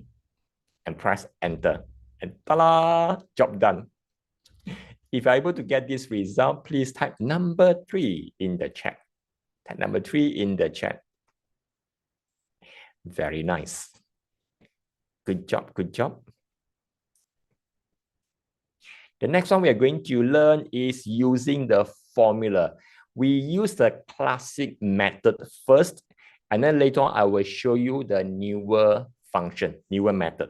and press Enter. And ta-da! Job done. If you're able to get this result, please type number 3 in the chat. Type number 3 in the chat. Very nice. Good job, good job. The next one we are going to learn is using the formula. We use the classic method first, and then later on I will show you the newer function, newer method.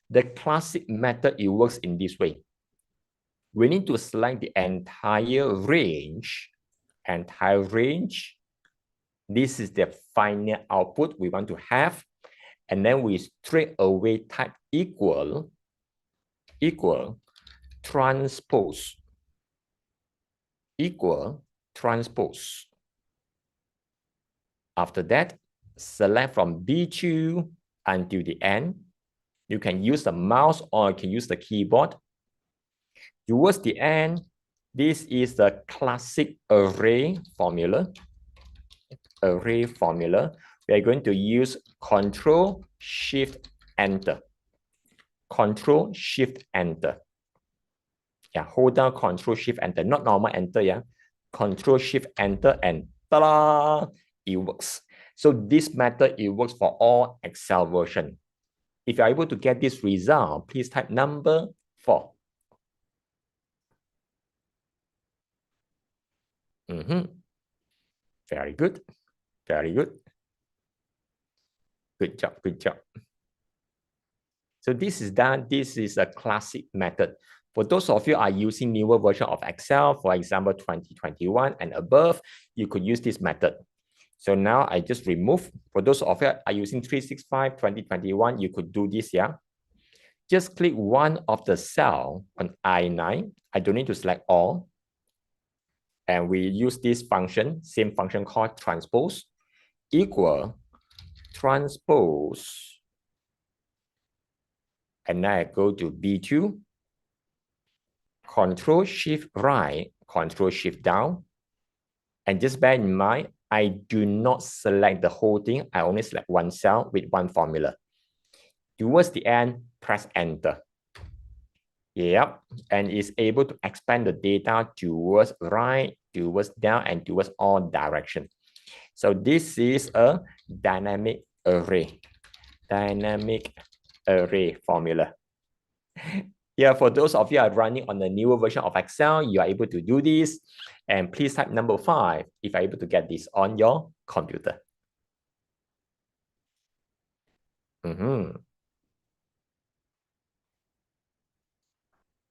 The classic method, it works in this way. We need to select the entire range. Entire range. This is the final output we want to have. And then we straight away type equal transpose. Equal transpose. After that, select from B2 until the end. You can use the mouse or you can use the keyboard. Towards the end, this is the classic array formula. Array formula. We are going to use Control Shift Enter. Control Shift Enter. Yeah, hold down Control Shift Enter, not normal Enter. Yeah, Control Shift Enter and ta-da! It works. So this method, it works for all Excel version. If you're able to get this result, please type number 4. Very good. Very good. Good job. Good job. So this is done. This is a classic method. For those of you are using newer version of Excel, for example, 2021 and above, you could use this method. So now I just remove. For those of you are using 365, 2021, you could do this, yeah. Just click one of the cell on I9. I don't need to select all. And we use this function, same function called transpose, equal transpose. And now I go to B2, Control Shift right, Control Shift down. And just bear in mind, I do not select the whole thing. I only select one cell with one formula. Towards the end, press Enter. Yep, and it's able to expand the data towards right, towards down, and towards all directions. So this is a dynamic array. Dynamic array formula. Yeah, for those of you are running on the newer version of Excel, you are able to do this. And please type number 5 if you're able to get this on your computer.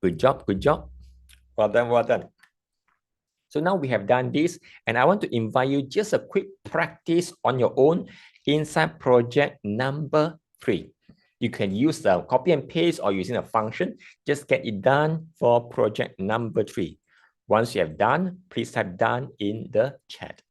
Good job, good job. Well done, well done. So now we have done this, and I want to invite you just a quick practice on your own inside project number 3. You can use the copy and paste or using a function. Just get it done for project number 3. Once you have done, please type done in the chat.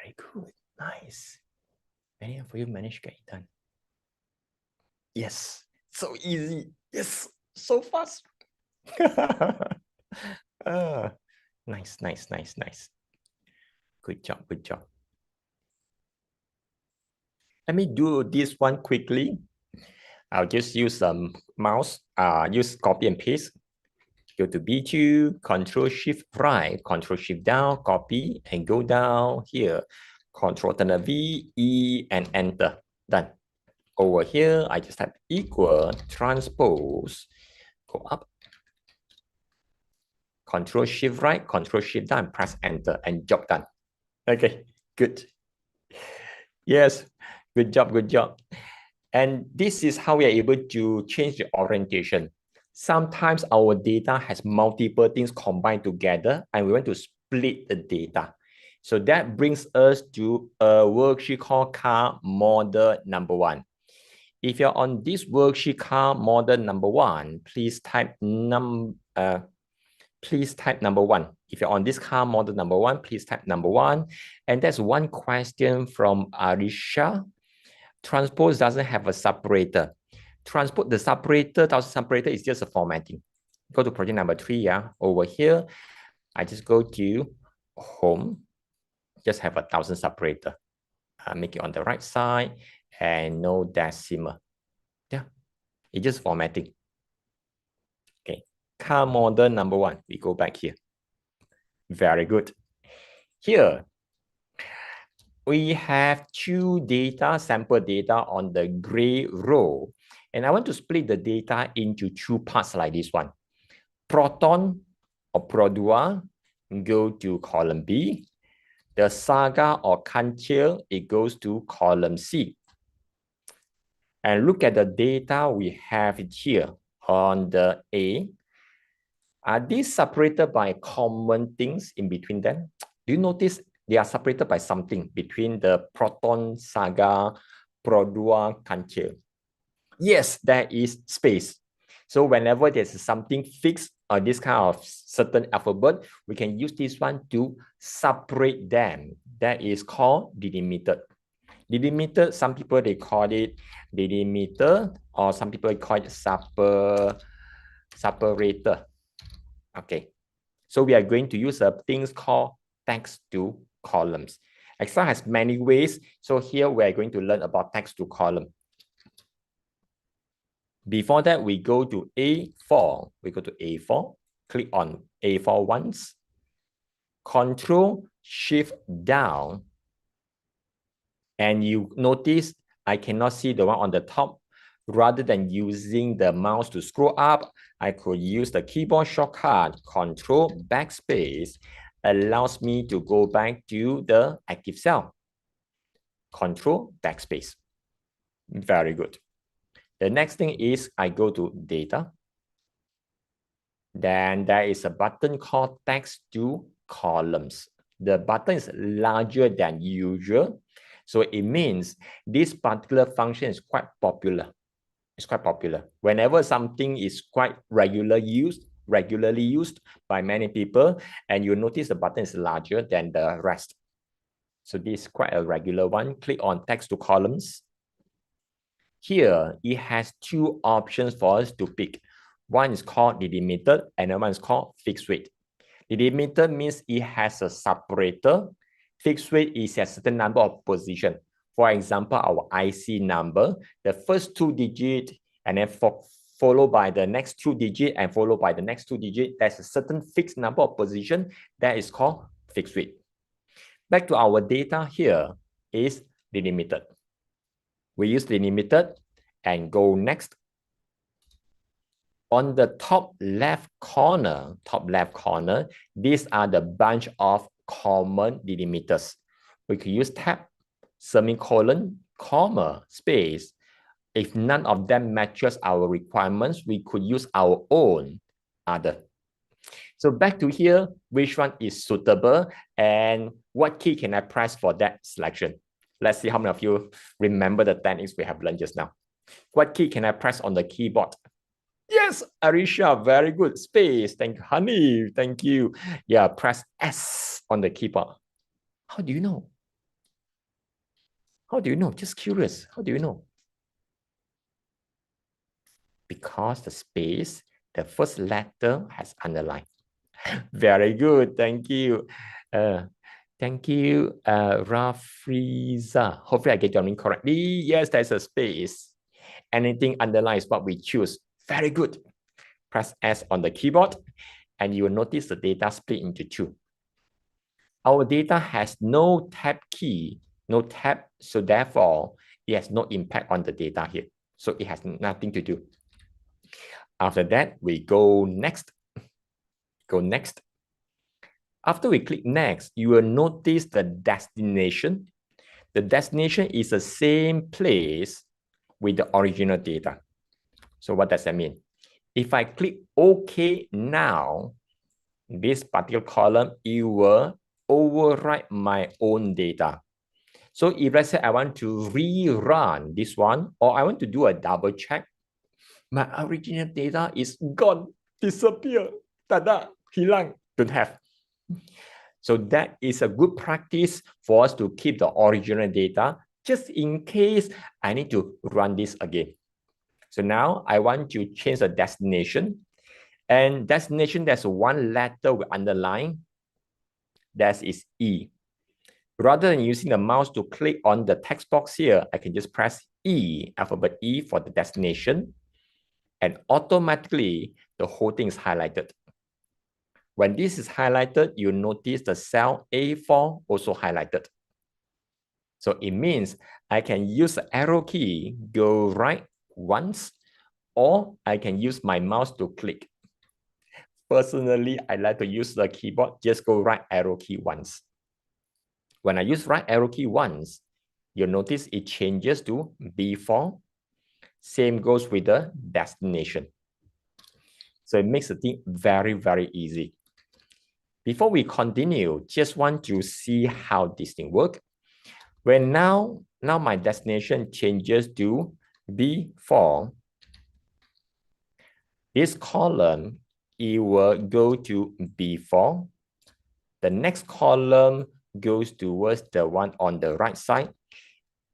Very good. Nice. Many of you managed to get it done. Yes. So easy. Yes. So fast. Nice, nice, nice, nice. Good job, good job. Let me do this one quickly. I'll just use the mouse, use copy and paste. Go to B2, Control Shift right, Control Shift down, copy, and go down here. Control V, E, and enter. Done. Over here, I just type equal, transpose, go up. Control Shift right, Control Shift down, press enter, and job done. Okay, good. Yes, good job, good job. And this is how we are able to change the orientation. Sometimes our data has multiple things combined together, and we want to split the data. So that brings us to a worksheet called car model number 1. If you're on this worksheet car model number 1, please type number 1. If you're on this car model number 1, please type number 1. And that's one question from Arisha. Transpose doesn't have a separator. The separator is just a formatting. Go to project number 3, yeah. Over here, I just go to home, just have 1,000 separator. Make it on the right side and no decimal. Yeah, it's just formatting. Okay, car model number 1, we go back here. Very good. Here, we have 2 sample data on the gray row. And I want to split the data into 2 parts like this one. Proton or Produa go to column B. The Saga or Kanchil, it goes to column C. And look at the data we have here on the A. Are these separated by common things in between them? Do you notice they are separated by something between the Proton, Saga, Produa, Kanchil? Yes, there is space. So whenever there's something fixed or this kind of certain alphabet, we can use this one to separate them. That is called delimited. Delimited, some people they call it delimiter, or some people call it separator. Okay, so we are going to use things called text to columns. Excel has many ways. So here we are going to learn about text to column. Before that, we go to A4. We go to A4, click on A4 once. Control Shift down. And you notice I cannot see the one on the top. Rather than using the mouse to scroll up, I could use the keyboard shortcut, Control Backspace, allows me to go back to the active cell. Control Backspace. Very good. The next thing is I go to data. Then there is a button called text to columns. The button is larger than usual. So it means this particular function is quite popular. It's quite popular. Whenever something is quite regularly used by many people, and you notice the button is larger than the rest. So this is quite a regular one. Click on text to columns. Here, it has two options for us to pick. One is called delimiter, and another one is called fixed weight. Delimiter means it has a separator. Fixed weight is a certain number of position. For example, our IC number, the first 2 digits, and then followed by the next 2 digits, and followed by the next 2 digits. There's a certain fixed number of position that is called fixed weight. Back to our data here is delimited. We use delimited and go next. On the top left corner, these are the bunch of common delimiters. We could use tab, semicolon, comma, space. If none of them matches our requirements, we could use our own other. So back to here, which one is suitable and what key can I press for that selection? Let's see how many of you remember the techniques we have learned just now. What key can I press on the keyboard? Yes, Arisha, very good. Space, thank you. Honey, thank you. Yeah, press S on the keyboard. How do you know? How do you know? Just curious. How do you know? Because the space, the first letter has underline. Very good. Thank you. Thank you, Rafriza. Hopefully I get your name correctly. Yes, there's a space. Anything underline is what we choose. Very good. Press S on the keyboard and you will notice the data split into two. Our data has no tab key, no tab, so therefore it has no impact on the data here. So it has nothing to do. After that, we go next. Go next. After we click next, you will notice the destination. The destination is the same place with the original data. So what does that mean? If I click OK now, this particular column, it will overwrite my own data. So if let's say I want to rerun this one, or I want to do a double check, my original data is gone, disappear, tada, hilang, don't have. So that is a good practice for us to keep the original data, just in case I need to run this again. So now I want to change the destination. And destination, there's one letter we underline. That is E. Rather than using the mouse to click on the text box here, I can just press E, alphabet E for the destination. And automatically, the whole thing is highlighted. When this is highlighted, you notice the cell A4 also highlighted. So it means I can use the arrow key, go right once, or I can use my mouse to click. Personally, I like to use the keyboard, just go right arrow key once. When I use right arrow key once, you'll notice it changes to B4. Same goes with the destination. So it makes the thing very, very easy. Before we continue, just want to see how this thing works. When now my destination changes to B4, this column, it will go to B4. The next column goes towards the one on the right side.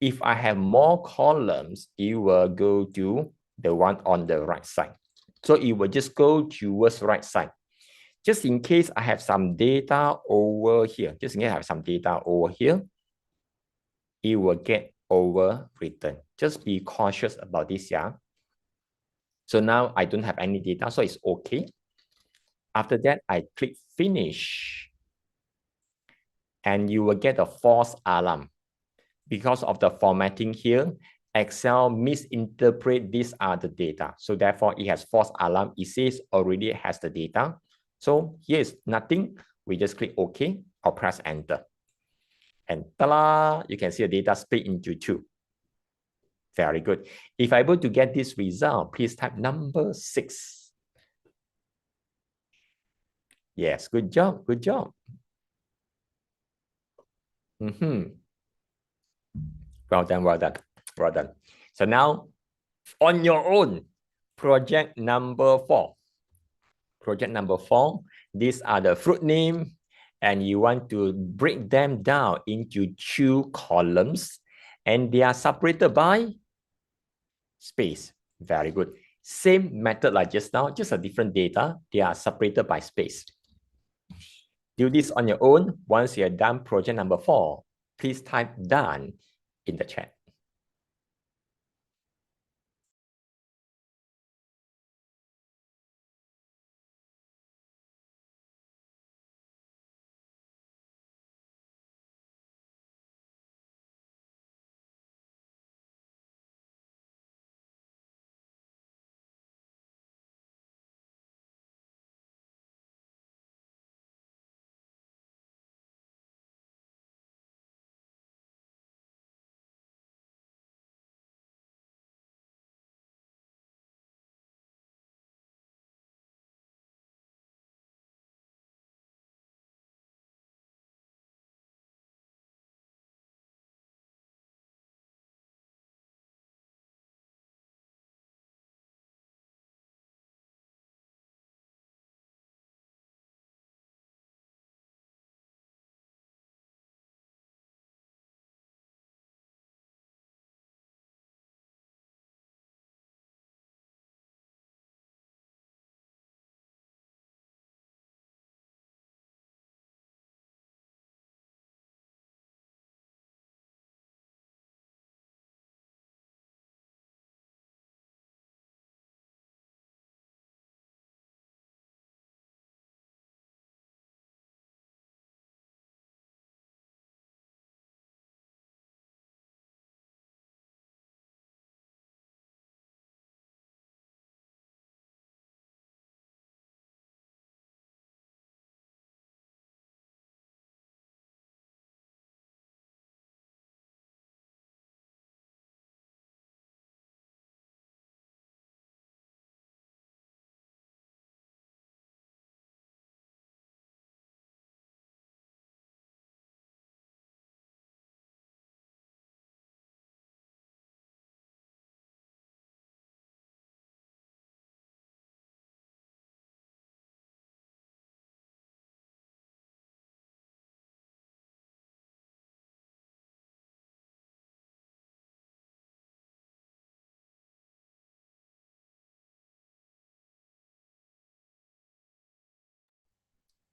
If I have more columns, it will go to the one on the right side. So it will just go towards the right side. Just in case I have some data over here, it will get overwritten. Just be cautious about this, yeah. So now I don't have any data, so it's okay. After that, I click finish. And you will get a false alarm. Because of the formatting here, Excel misinterpret these are the data. So therefore, it has false alarm. It says already has the data. So here is nothing. We just click OK or press enter. And ta-da, you can see the data split into two. Very good. If I'm able to get this result, please type number 6. Yes, good job, good job. Well done, well done, well done. So now, on your own, project number 4. Project number 4, these are the fruit name, and you want to break them down into 2 columns, and they are separated by space. Very good. Same method like just now, just a different data. They are separated by space. Do this on your own. Once you're done project number 4, please type done in the chat.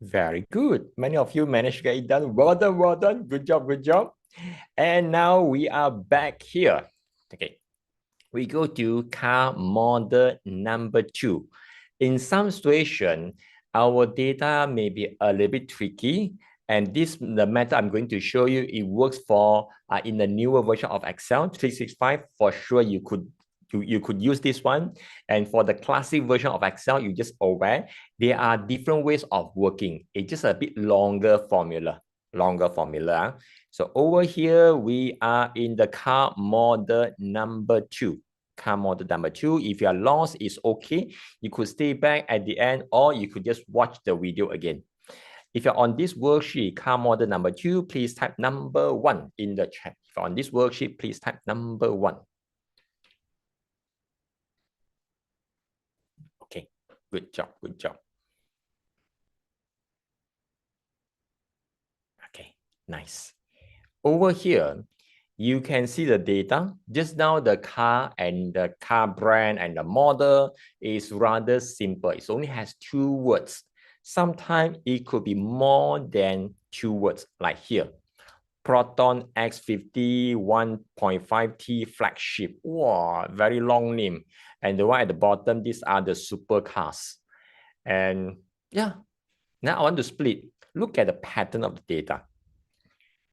Very good. Many of you managed to get it done. Well done, well done. Good job, good job. And now we are back here. Okay, we go to car model number 2. In some situation, our data may be a little bit tricky. And the method I'm going to show you, it works for in the newer version of Excel 365. For sure, you could use this one. And for the classic version of Excel, you just aware there are different ways of working. It's just a bit longer formula. So over here, we are in the car model number 2. Car model number 2. If you are lost, it's okay. You could stay back at the end, or you could just watch the video again. If you're on this worksheet, car model number 2, please type number 1 in the chat. If you're on this worksheet, please type number 1. Okay, good job, good job. Okay, nice. Over here, you can see the data. Just now, the car and the car brand and the model is rather simple. It only has 2 words. Sometimes it could be more than 2 words, like here. Proton X50 1.5T flagship. Wow, very long name. And the one at the bottom, these are the supercars. And yeah, now I want to split. Look at the pattern of the data.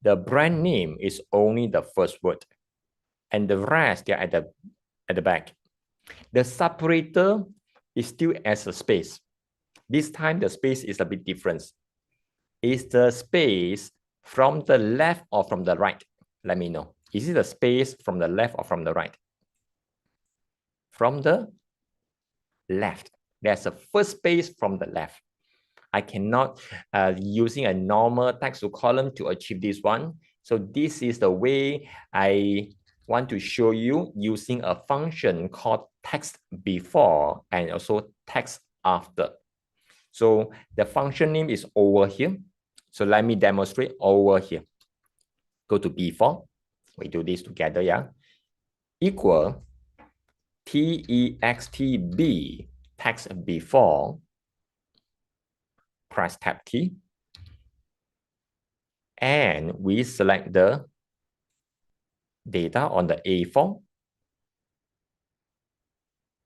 The brand name is only the first word, and the rest they are at the back. The separator is still as a space. This time the space is a bit different. Is the space from the left or from the right? Let me know. Is it a space from the left or from the right? From the left. There's a first space from the left. I cannot using a normal text to column to achieve this one. So this is the way I want to show you using a function called text before and also text after. So the function name is over here. So let me demonstrate over here. Go to before. We do this together, yeah. Equal TEXTB, text before, press tab key. And we select the data on the A4,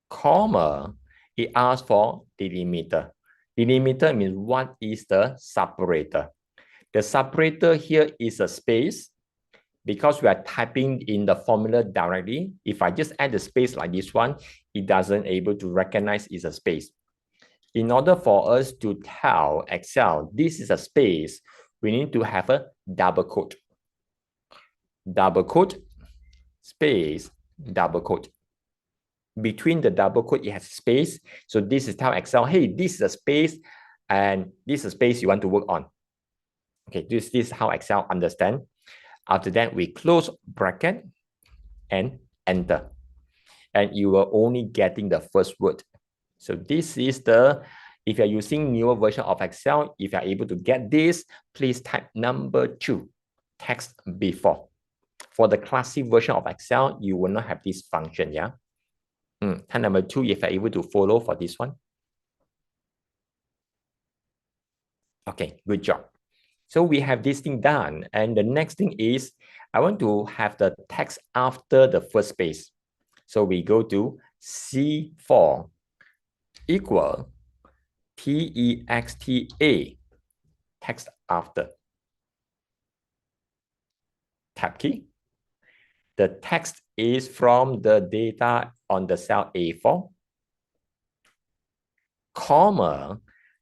comma, it asks for delimiter. Delimiter means what is the separator. The separator here is a space. Because we are typing in the formula directly, if I just add the space like this one, it doesn't able to recognize it's a space. In order for us to tell Excel this is a space, we need to have a double quote. Double quote, space, double quote. Between the double quote, it has space. So this is tell Excel, hey, this is a space and this is a space you want to work on. Okay, this is how Excel understand. After that, we close bracket and enter. And you are only getting the first word. So this is the, if you're using newer version of Excel, if you're able to get this, please type number 2, text before. For the classic version of Excel, you will not have this function, yeah? Type number 2, if you're able to follow for this one. Okay, good job. So we have this thing done. And the next thing is, I want to have the text after the first space. So we go to C4 equal TEXTA, text after. Tab key. The text is from the data on the cell A4, comma,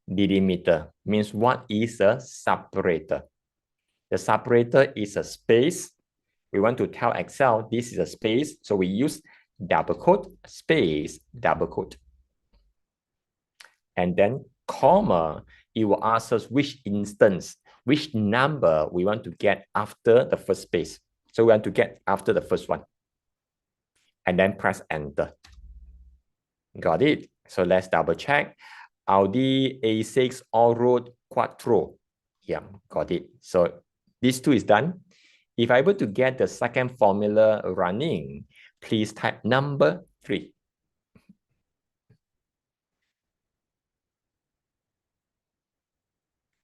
delimiter means what is a separator. The separator is a space. We want to tell Excel this is a space, so we use double quote, space, double quote. And then comma, it will ask us which instance, which number we want to get after the first space. So we want to get after the first one. And then press enter. Got it. So let's double check. Audi A6 all-road quattro. Yeah, got it. So these two is done. If I were to get the second formula running, please type number 3.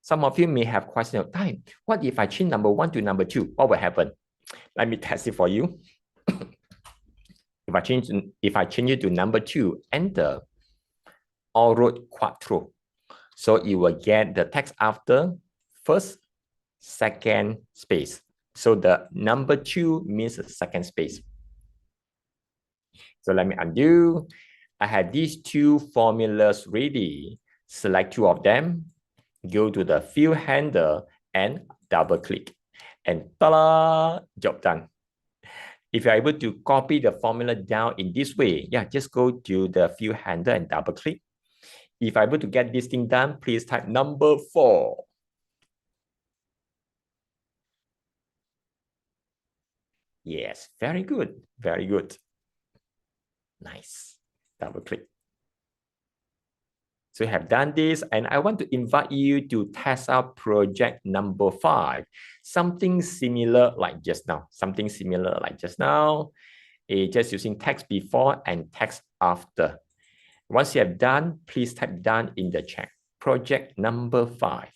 Some of you may have question of time. What if I change number 1 to number 2? What will happen? Let me test it for you. If I change it to number 2, enter all-road quattro. So you will get the text after first, second space. So the number 2 means the second space. So let me undo. I have these two formulas ready. Select 2 of them. Go to the fill handle and double click. And ta-da! Job done. If you're able to copy the formula down in this way, yeah, just go to the fill handle and double click. If I'm able to get this thing done, please type number 4. Yes, very good. Very good. Nice. Double click. So you have done this, and I want to invite you to test out project number 5. Something similar like just now. Something similar like just now. Just using text before and text after. Once you have done, please type done in the chat. Project number 5.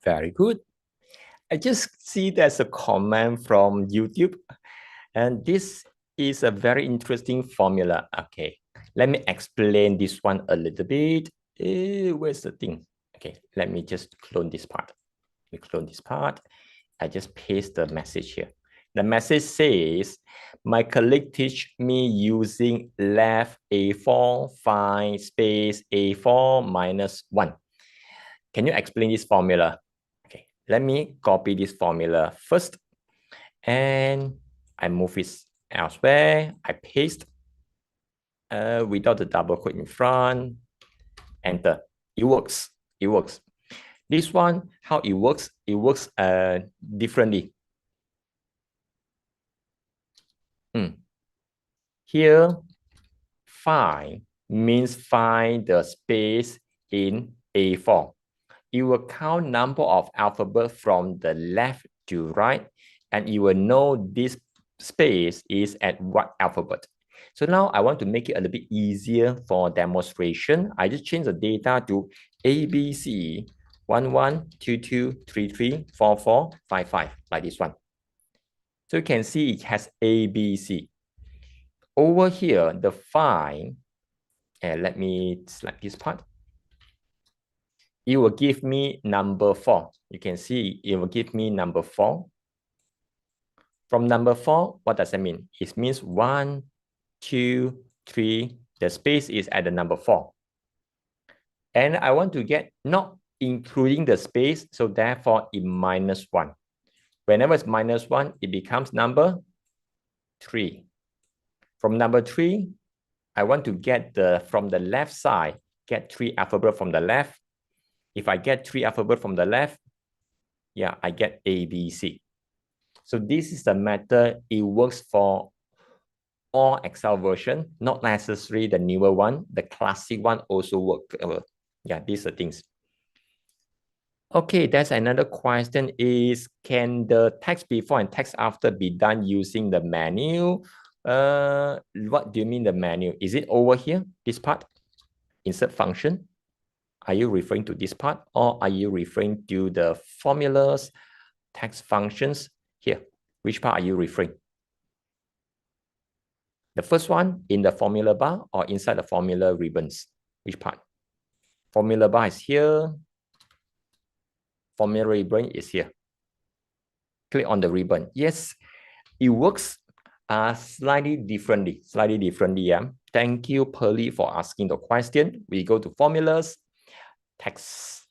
Very good. I just see there's a comment from YouTube, and this is a very interesting formula. Okay, let me explain this one a little bit. Where's the thing? Okay, let me just clone this part. We clone this part. I just paste the message here. The message says, my colleague teach me using left A4, find space A4 minus 1. Can you explain this formula? Okay, let me copy this formula first. And I move it elsewhere. I paste without the double quote in front. Enter. It works. It works. This one, how it works differently. Here, find means find the space in A4. It will count number of alphabets from the left to right, and you will know this space is at what alphabet. So now I want to make it a little bit easier for demonstration. I just change the data to ABC 11, 22, 33, 44, 55, like this one. So you can see it has ABC. Over here, the find, and let me select this part. It will give me number 4. You can see it will give me number 4. From number 4, what does that mean? It means 1, 2, 3. The space is at the number 4. And I want to get not including the space, so therefore it minus 1. Whenever it's minus 1, it becomes number 3. From number 3, I want to get from the left side, get 3 alphabets from the left. If I get 3 alphabets from the left, yeah, I get A, B, C. So this is the method. It works for all Excel version, not necessarily the newer one. The classic one also works. Yeah, these are things. Okay, that's another question is, can the text before and text after be done using the menu? What do you mean the menu? Is it over here, this part? Insert function? Are you referring to this part, or are you referring to the formulas, text functions here? Which part are you referring? The first one in the formula bar or inside the formula ribbons? Which part? Formula bar is here. Formula ribbon is here. Click on the ribbon. Yes, it works slightly differently. Yeah. Thank you, Pearly, for asking the question. We go to formulas, text.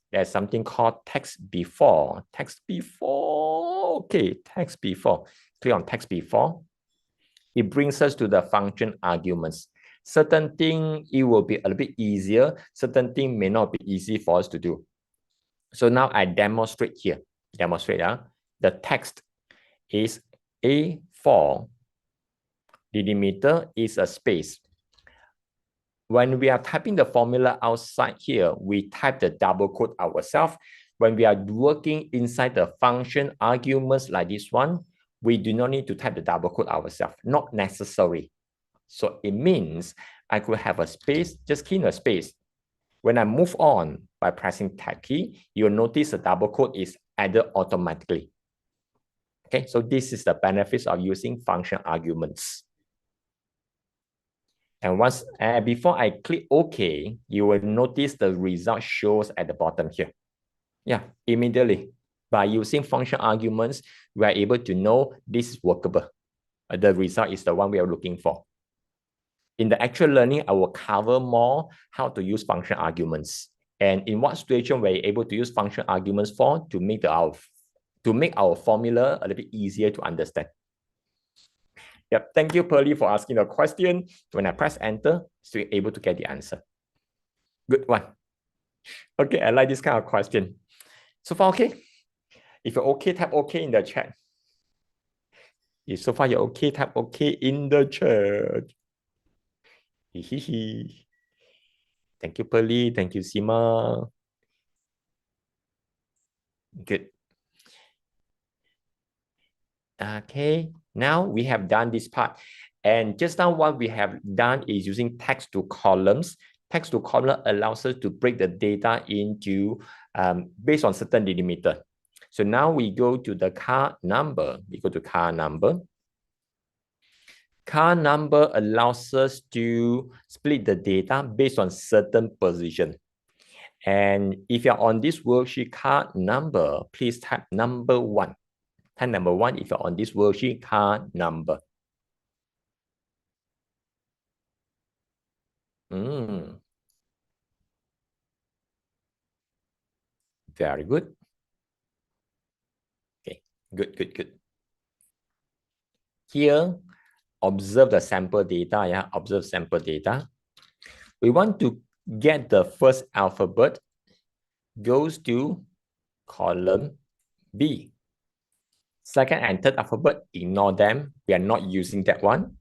There's something called text before. Text before. Okay, text before. Click on text before. It brings us to the function arguments. Certain thing, it will be a little bit easier. Certain thing may not be easy for us to do. So now I demonstrate here. The text is A4. Delimiter is a space. When we are typing the formula outside here, we type the double quote ourselves. When we are working inside the function arguments like this one, we do not need to type the double quote ourselves, not necessary. So it means I could have a space, just key in a space. When I move on by pressing tab key, you'll notice the double quote is added automatically. Okay, so this is the benefits of using function arguments. And once before I click OK, you will notice the result shows at the bottom here. Yeah, immediately. By using function arguments, we are able to know this is workable. The result is the one we are looking for. In the actual learning, I will cover more how to use function arguments and in what situation we're able to use function arguments for to make our formula a little bit easier to understand. Yep, thank you, Pearly, for asking the question. When I press enter, still able to get the answer. Good one. Okay, I like this kind of question. So far, okay? If you're okay, tap okay in the chat. If so far you're okay, tap okay in the chat. Thank you, Pearly. Thank you, Sima. Good. Okay, now we have done this part. And just now what we have done is using text to columns. text to column allows us to break the data into based on certain delimiter. So now we go to the car number. We go to car number. Car number allows us to split the data based on certain position. And if you're on this worksheet car number, please type number 1. Type number 1 if you're on this worksheet car number. Very good. Okay, good. Here, observe the sample data. Yeah, observe sample data. We want to get the first alphabet goes to column B. Second and third alphabet, ignore them. We are not using that one.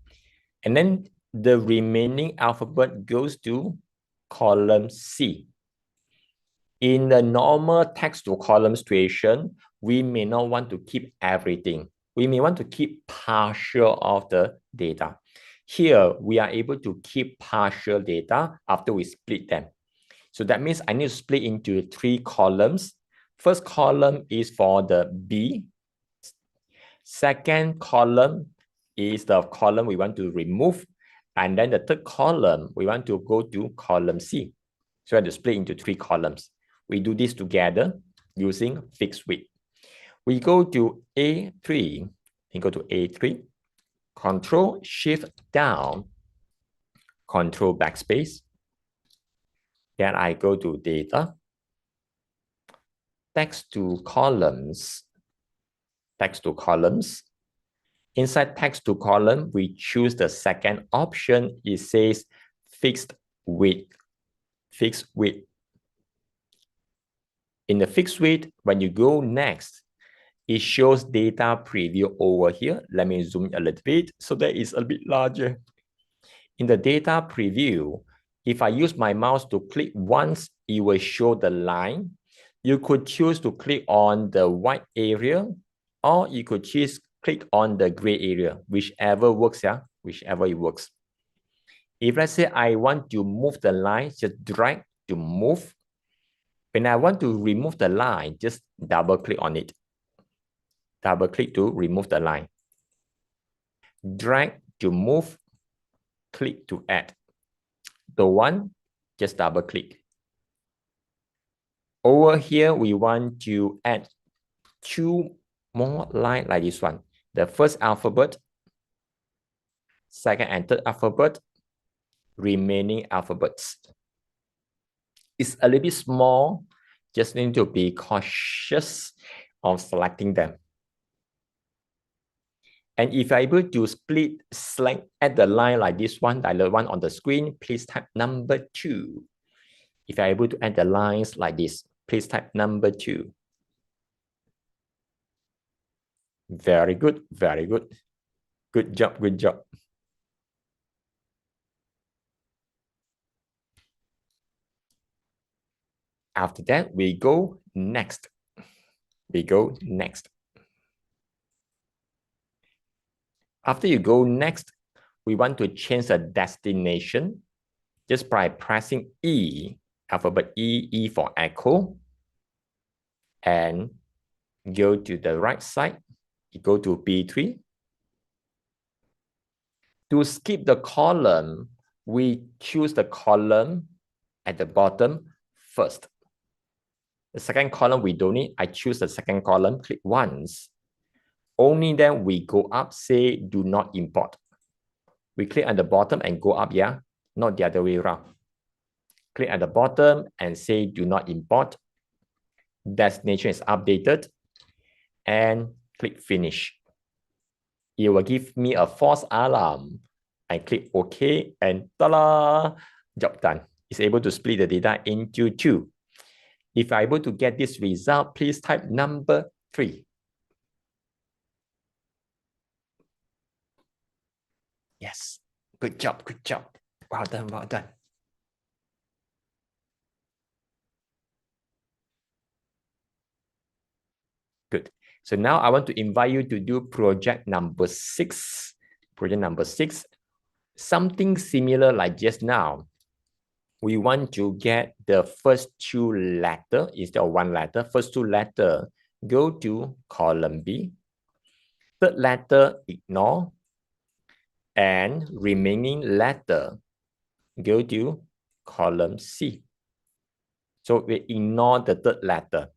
And then the remaining alphabet goes to column C. In the normal text to column situation, we may not want to keep everything. We may want to keep partial of the data. Here, we are able to keep partial data after we split them. So that means I need to split into 3 columns. First column is for the B. Second column is the column we want to remove. And then the third column, we want to go to column C. So I have to split into 3 columns. We do this together using fixed width. We go to A3. We go to A3. Control Shift down. Control backspace. Then I go to data. Text to columns. Text to columns. Inside text to column, we choose the second option. It says fixed width. Fixed width. In the fixed width, when you go next, it shows data preview over here. Let me zoom a little bit so that it's a bit larger. In the data preview, if I use my mouse to click once, it will show the line. You could choose to click on the white area, or you could choose click on the gray area, whichever works, yeah, whichever it works. If let's say I want to move the line, just drag to move. When I want to remove the line, just double click on it. Double click to remove the line. Drag to move, click to add. The one, just double click. Over here, we want to add 2 more lines like this one. The first alphabet, second and third alphabet, remaining alphabets. It's a little bit small, just need to be cautious of selecting them. And if you're able to select at the line like this one, like the one on the screen, please type number 2. If you're able to add the lines like this, please type number 2. Very good, very good. Good job, good job. After that, we go next. We go next. After you go next, we want to change the destination just by pressing E, alphabet E, E for echo, and go to the right side. You go to B3. To skip the column, we choose the column at the bottom first. The second column we don't need. I choose the second column, click once. Only then we go up, say do not import. We click at the bottom and go up, yeah, not the other way around. Click at the bottom and say do not import. Destination is updated and click finish. It will give me a false alarm. I click OK and ta-da! Job done. It's able to split the data into 2. If you're able to get this result, please type number 3. Yes, good job, good job. Well done, well done. Good. So now I want to invite you to do project number 6. Project number 6. Something similar like just now. we want to get the first two letter instead of one letter. First two letter go to column B. Third letter ignore. And remaining letter go to column C. So we ignore the third letter.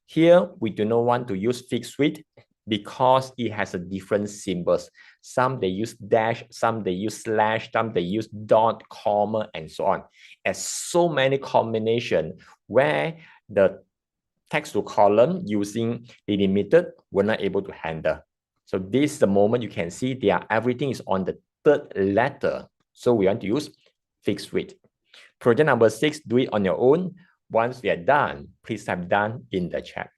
Here, we do not want to use fixed width because it has a different symbols. Some they use dash, some they use slash, some they use dot, comma, and so on. As so many combination where the text to column using delimited, we're not able to handle. So this is the moment you can see everything is on the third letter. So we want to use fixed width. Project number 6, do it on your own. Once we are done, please type done in the chat.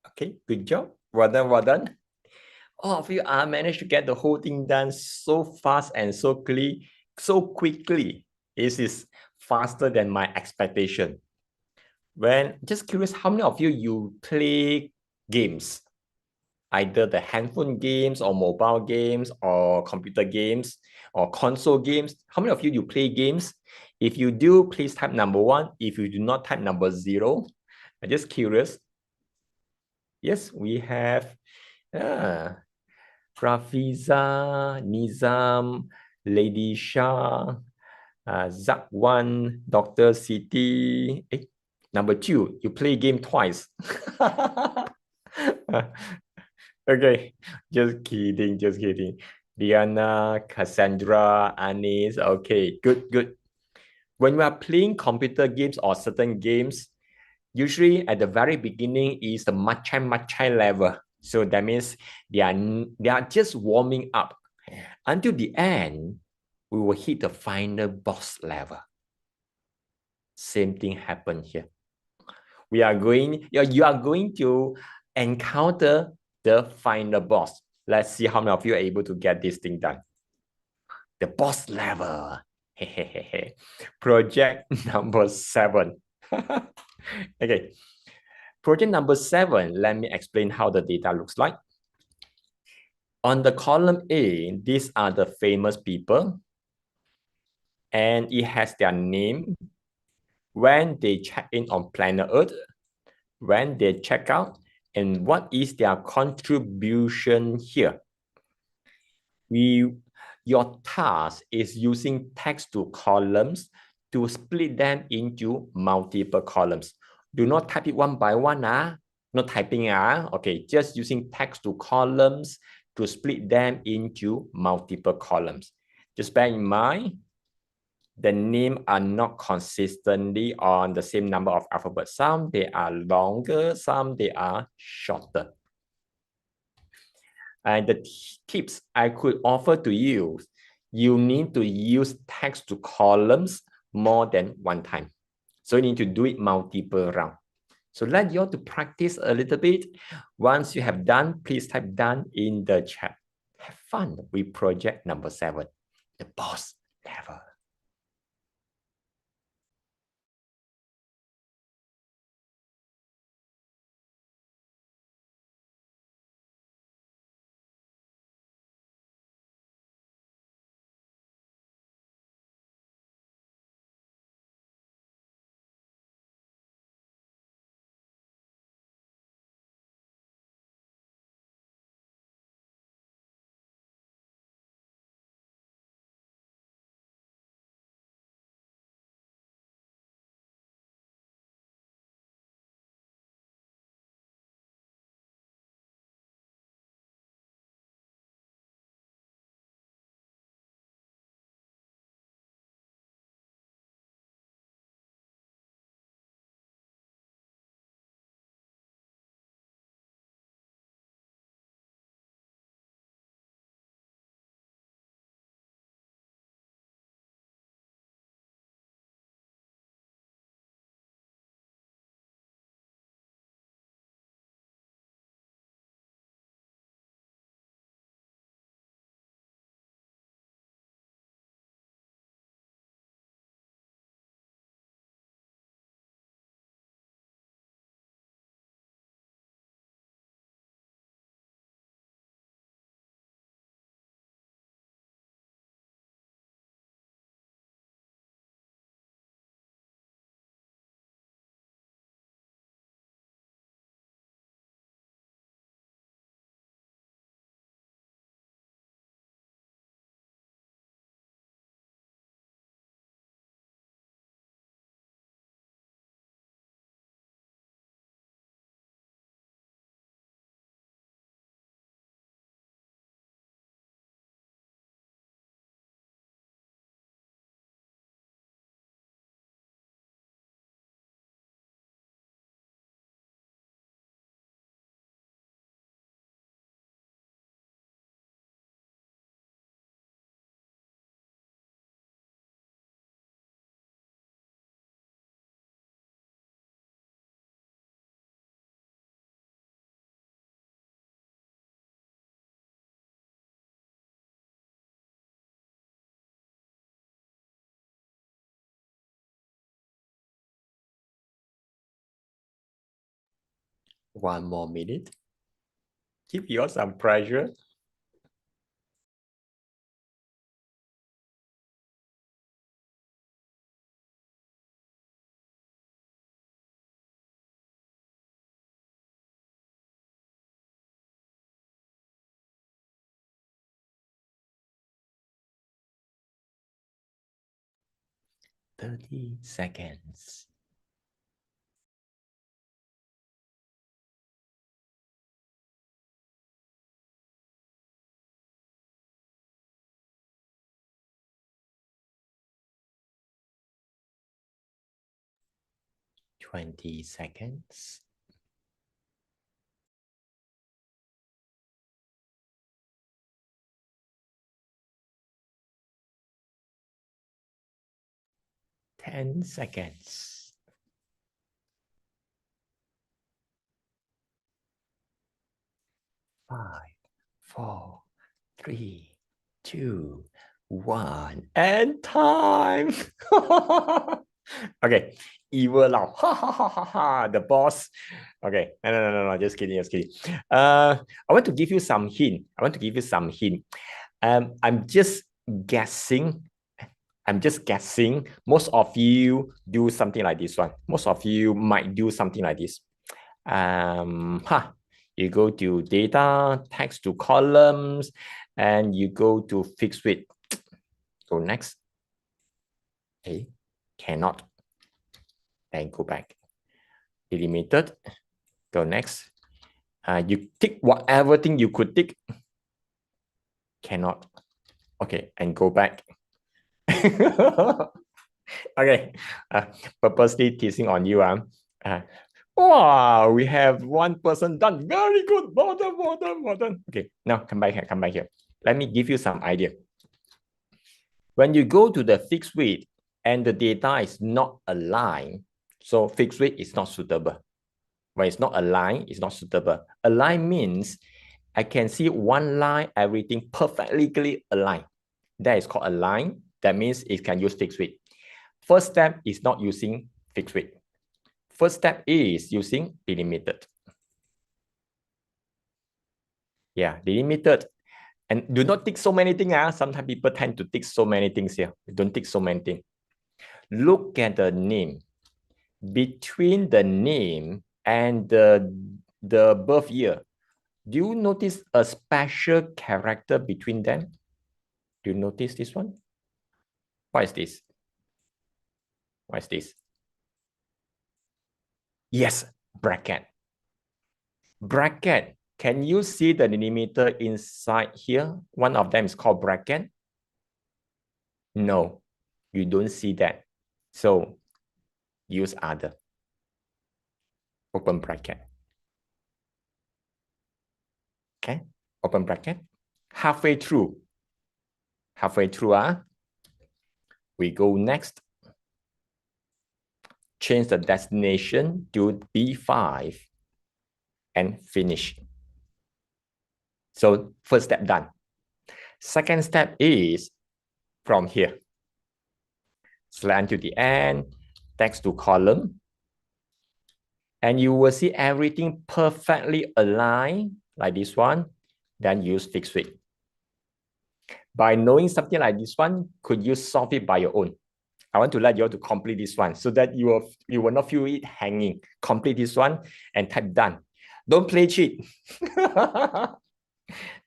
Okay, good job. Well done, well done. All of you are managed to get the whole thing done so fast and so quickly. This is faster than my expectation. When just curious, how many of you play games? Either the handphone games or mobile games or computer games or console games. How many of you play games? If you do, please type number 1. If you do not, type number 0. I'm just curious. Yes, we have Rafiza, Nizam, Lady Shah, Zakwan, Dr. Siti. Number 2, you play game twice. Okay, just kidding, just kidding. Diana, Cassandra, Anis. Okay, good, good. When we are playing computer games or certain games, usually at the very beginning is the machai level. So that means they are just warming up. Until the end, we will hit the final boss level. Same thing happened here. You are going to encounter the final boss. Let's see how many of you are able to get this thing done. The boss level. Project number 7. Okay. Project number 7, let me explain how the data looks like. On the column A, these are the famous people. And it has their name, when they check in on planet Earth, when they check out, and what is their contribution here. Your task is using text to columns to split them into multiple columns. Do not type it one by one, not typing, okay, just using text to columns to split them into multiple columns. Just bear in mind, the names are not consistently on the same number of alphabets. Some they are longer, some they are shorter. And the tips I could offer to you, you need to use text to columns more than one time. So you need to do it multiple rounds. So let you all to practice a little bit. Once you have done, please type done in the chat. Have fun with project number 7, the boss level. One more minute. Give you some pressure. Thirty seconds. Twenty seconds. 10 seconds. 5, 4, 3, 2, 1, and time. Okay, evil now. Ha ha ha ha ha. The boss. Okay, no. Just kidding, just kidding. I want to give you some hint. I'm just guessing. Most of you do something like this one. Most of you might do something like this. You go to data, text to columns, and you go to fixed width. Go next. Okay, cannot. Then go back. Delimited. Go next. You tick whatever thing you could tick. Cannot. Okay, and go back. Okay, purposely teasing on you. Wow, we have one person done. Very good. Well done. Okay, now come back here. Let me give you some idea. When you go to the fixed width and the data is not aligned, so fixed width is not suitable. When it's not aligned, it's not suitable. Aligned means I can see one line, everything perfectly aligned. That is called aligned. That means it can use fixed width. First step is not using fixed width. First step is using delimited. Yeah, delimited. And do not tick so many things. Sometimes people tend to tick so many things here. Don't tick so many things. Look at the name. Between the name and the birth year, do you notice a special character between them? Do you notice this one? What is this? What is this? Yes, bracket. Bracket. Can you see the delimiter inside here? One of them is called bracket. No, you don't see that. So use other. Open bracket. Okay, open bracket. Halfway through. Halfway through, we go next. Change the destination to B5 and finish. So first step done. Second step is from here. Slant to the end, text to column. And you will see everything perfectly aligned like this one. Then use fixed width. By knowing something like this one, could you solve it by your own? I want to let you all to complete this one so that you will not feel it hanging. Complete this one and type done. Don't play cheat.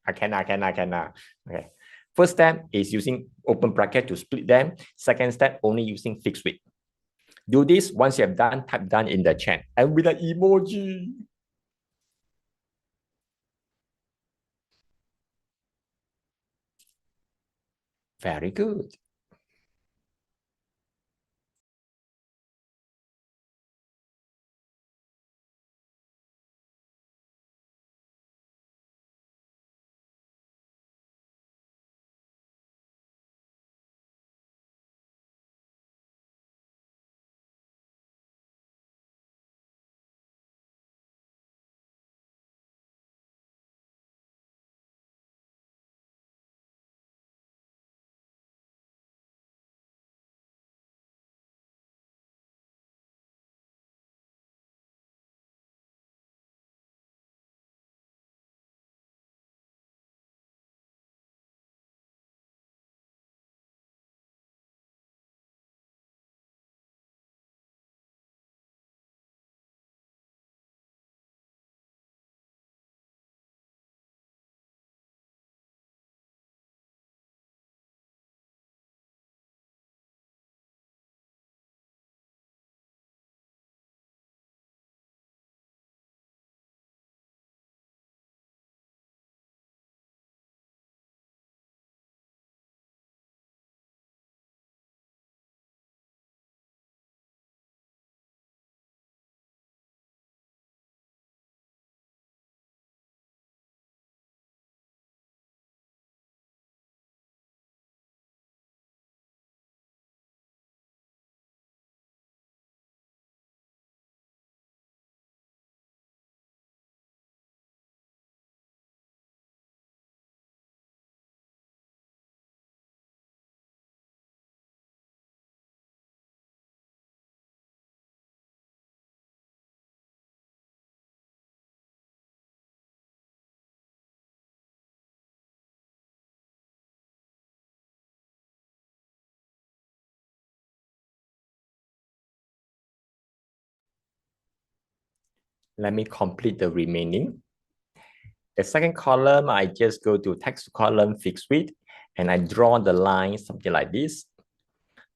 I cannot. Okay. First step is using open bracket to split them. Second step, only using fixed width. Do this. Once you have done, type done in the chat. And with an emoji. Very good. Let me complete the remaining. The second column, I just go to text column fixed width and I draw the line something like this.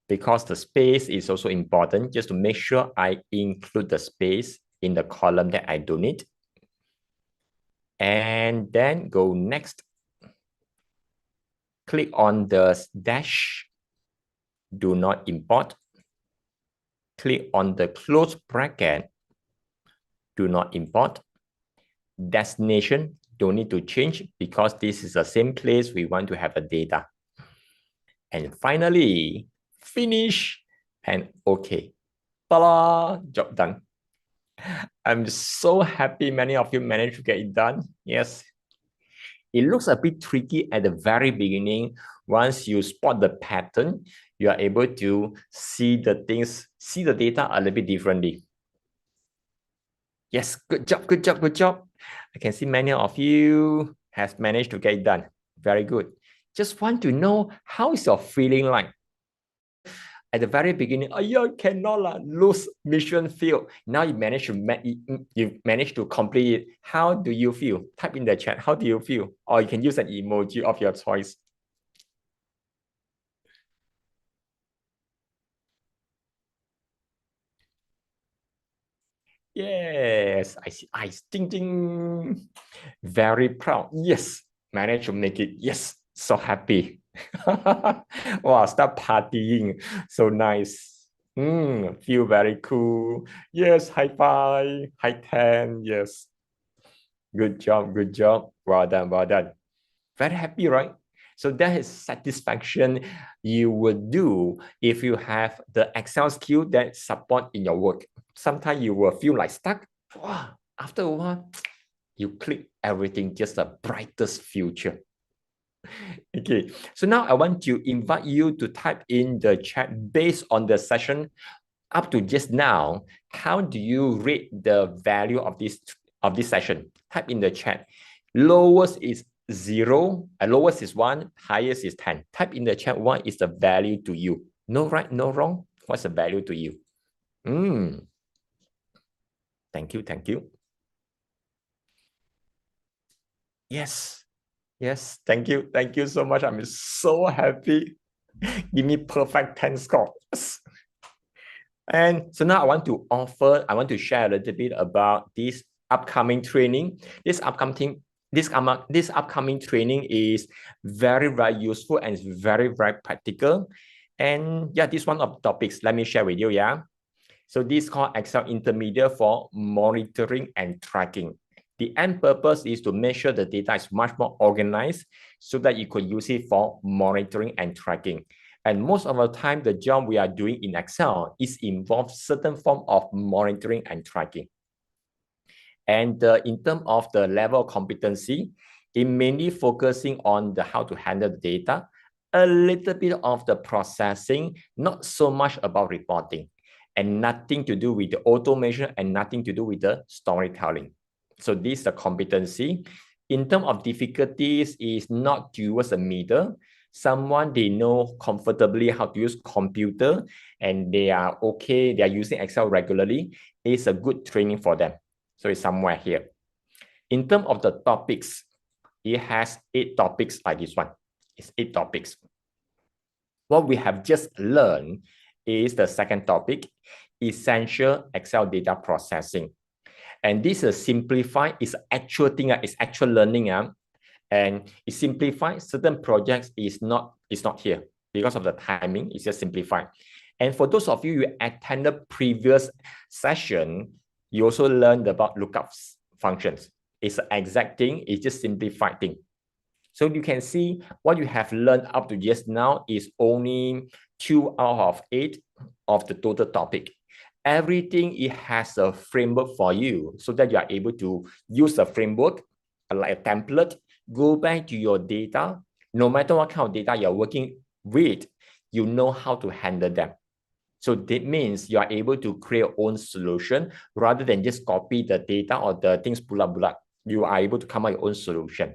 Because the space is also important, just to make sure I include the space in the column that I don't need. And then go next. Click on the dash. Do not import. Click on the close bracket. Do not import. Destination, don't need to change because this is the same place we want to have the data. And finally, finish and okay. Ta-da! Job done. I'm so happy many of you managed to get it done. Yes. It looks a bit tricky at the very beginning. Once you spot the pattern, you are able to see the things, see the data a little bit differently. Yes, good job, good job, good job. I can see many of you has managed to get it done. Very good. Just want to know how is your feeling like? At the very beginning, oh, you cannot lose mission field. Now you manage to complete it. How do you feel? Type in the chat. How do you feel? Or you can use an emoji of your choice. Yes, I see. I ding ding. Very proud. Yes, managed to make it. Yes, so happy. Wow, start partying. So nice. Feel very cool. Yes, high five, high 10. Yes. Good job, good job. Well done, well done. Very happy, right? So that is satisfaction you would do if you have the Excel skill that support in your work. Sometimes you will feel like stuck. Wow, after a while, you click everything, just the brightest future. Okay, so now I want to invite you to type in the chat based on the session up to just now. How do you rate the value of this session? Type in the chat. Lowest is 0, lowest is 1, highest is 10. Type in the chat what is the value to you. No right, no wrong. What's the value to you? Thank you, thank you. Yes, yes, thank you so much. I'm so happy. Give me perfect 10 scores. And so now I want to share a little bit about this upcoming training. This upcoming training is very, very useful and very, very practical. And yeah, this one of the topics, let me share with you, yeah. So this is called Excel Intermediate for monitoring and tracking. The end purpose is to make sure the data is much more organized so that you could use it for monitoring and tracking. And most of the time, the job we are doing in Excel is involves certain form of monitoring and tracking. And in terms of the level of competency, it mainly focusing on the how to handle the data, a little bit of the processing, not so much about reporting, and nothing to do with the automation and nothing to do with the storytelling. So this is the competency. In terms of difficulties, is not towards the middle. Someone they know comfortably how to use computer and they are okay, they are using Excel regularly, it's a good training for them. So it's somewhere here. In terms of the topics, it has 8 topics like this one. It's 8 topics. What we have just learned is the second topic, essential Excel data processing. And this is simplified, it's actual thing, it's actual learning. And it simplified certain projects is not here because of the timing, it's just simplified. And for those of you who attended previous session, you also learned about lookups functions. It's an exact thing, it's just simplified thing. So you can see what you have learned up to just now is only 2 out of 8 of the total topic. Everything, it has a framework for you so that you are able to use a framework like a template, go back to your data. No matter what kind of data you're working with, you know how to handle them. So that means you are able to create your own solution rather than just copy the data or the things bullet. You are able to come up with your own solution.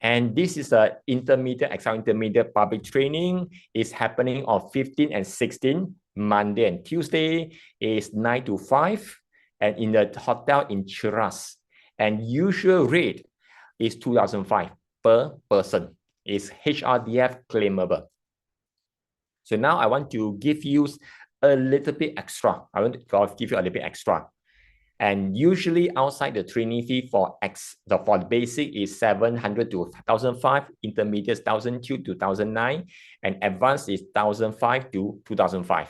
And this is an intermediate, Excel intermediate public training. It's happening on 15 and 16, Monday and Tuesday. Is 9 to 5 and in the hotel in Chiras. And usual rate is 2,005 per person. It's HRDF claimable. So now I want to give you a little bit extra. I want to give you a little bit extra. And usually outside the training fee for the basic is 700 to 1,005, intermediate 1,002 to 1,009, and advanced is 1,005 to 2,005.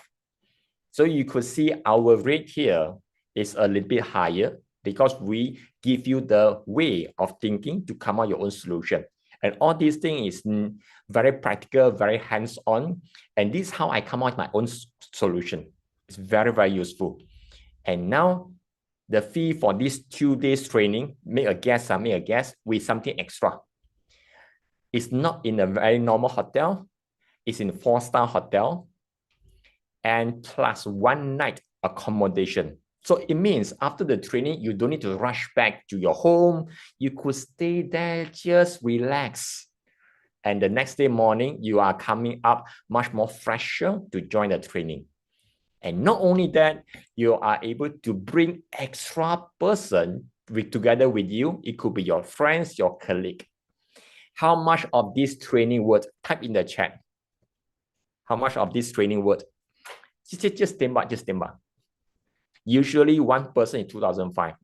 So you could see our rate here is a little bit higher because we give you the way of thinking to come out your own solution. And all these things is very practical, very hands-on. And this is how I come out with my own solution. It's very, very useful. And now the fee for this 2 days training, make a guess with something extra. It's not in a very normal hotel. It's in 4-star hotel and plus 1 night accommodation. So it means after the training, you don't need to rush back to your home. You could stay there, just relax. And the next day morning, you are coming up much more fresher to join the training. And not only that, you are able to bring extra person together with you. It could be your friends, your colleague. How much of this training worth? Type in the chat. How much of this training worth? Just stand by. Usually one person is 2,500.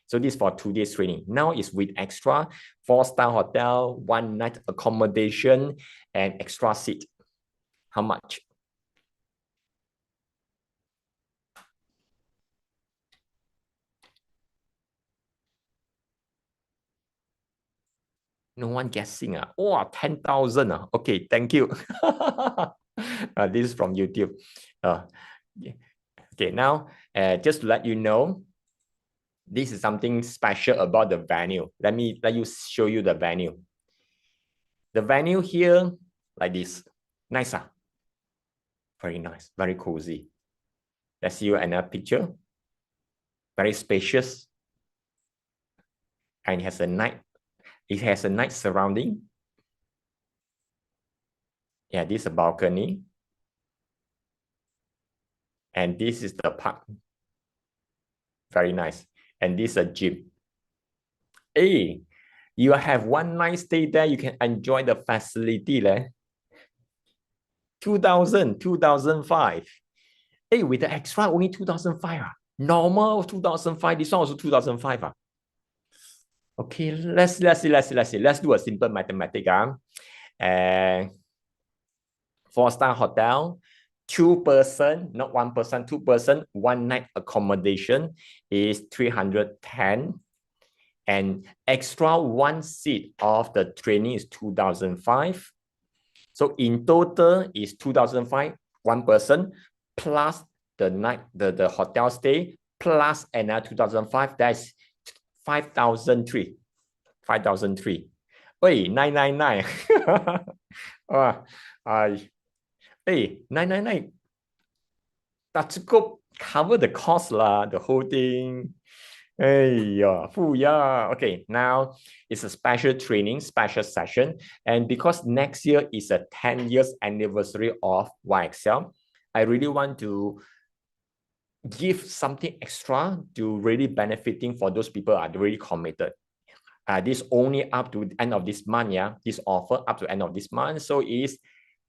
So this is for 2 days training. Now it's with extra 4-star hotel, 1 night accommodation, and extra seat. How much? No one guessing. Oh, 10,000. Okay, thank you. This is from YouTube. Okay, now just to let you know, this is something special about the venue. Let you show you the venue. The venue here, like this. Nice. Very nice, very cozy. Let's see another picture. Very spacious. And it has a nice surrounding. Yeah, this is a balcony. And this is the park. Very nice. And this is a gym. Hey, you have 1 night stay there. You can enjoy the facility. 2,000, 2,500. Hey, with the extra, only 2,500. Normal 2,500. This one also 2,500. Okay, let's see. Let's do a simple mathematics. 4-star hotel, 2 person, not 1 person, 2 person, 1 night accommodation is 310. And extra 1 seat of the training is 2,500. So in total is 2,500, 1 person, plus the hotel stay, plus another 2,500. That's 5,003. 5,003. Hey, 999. Hey, 999. That's good. Cover the cost the whole thing. Hey, yeah. Okay, now it's a special training, special session. And because next year is a 10 years anniversary of YXL, I really want to give something extra to really benefiting for those people who are really committed. This only up to the end of this month, yeah. This offer up to end of this month, so it's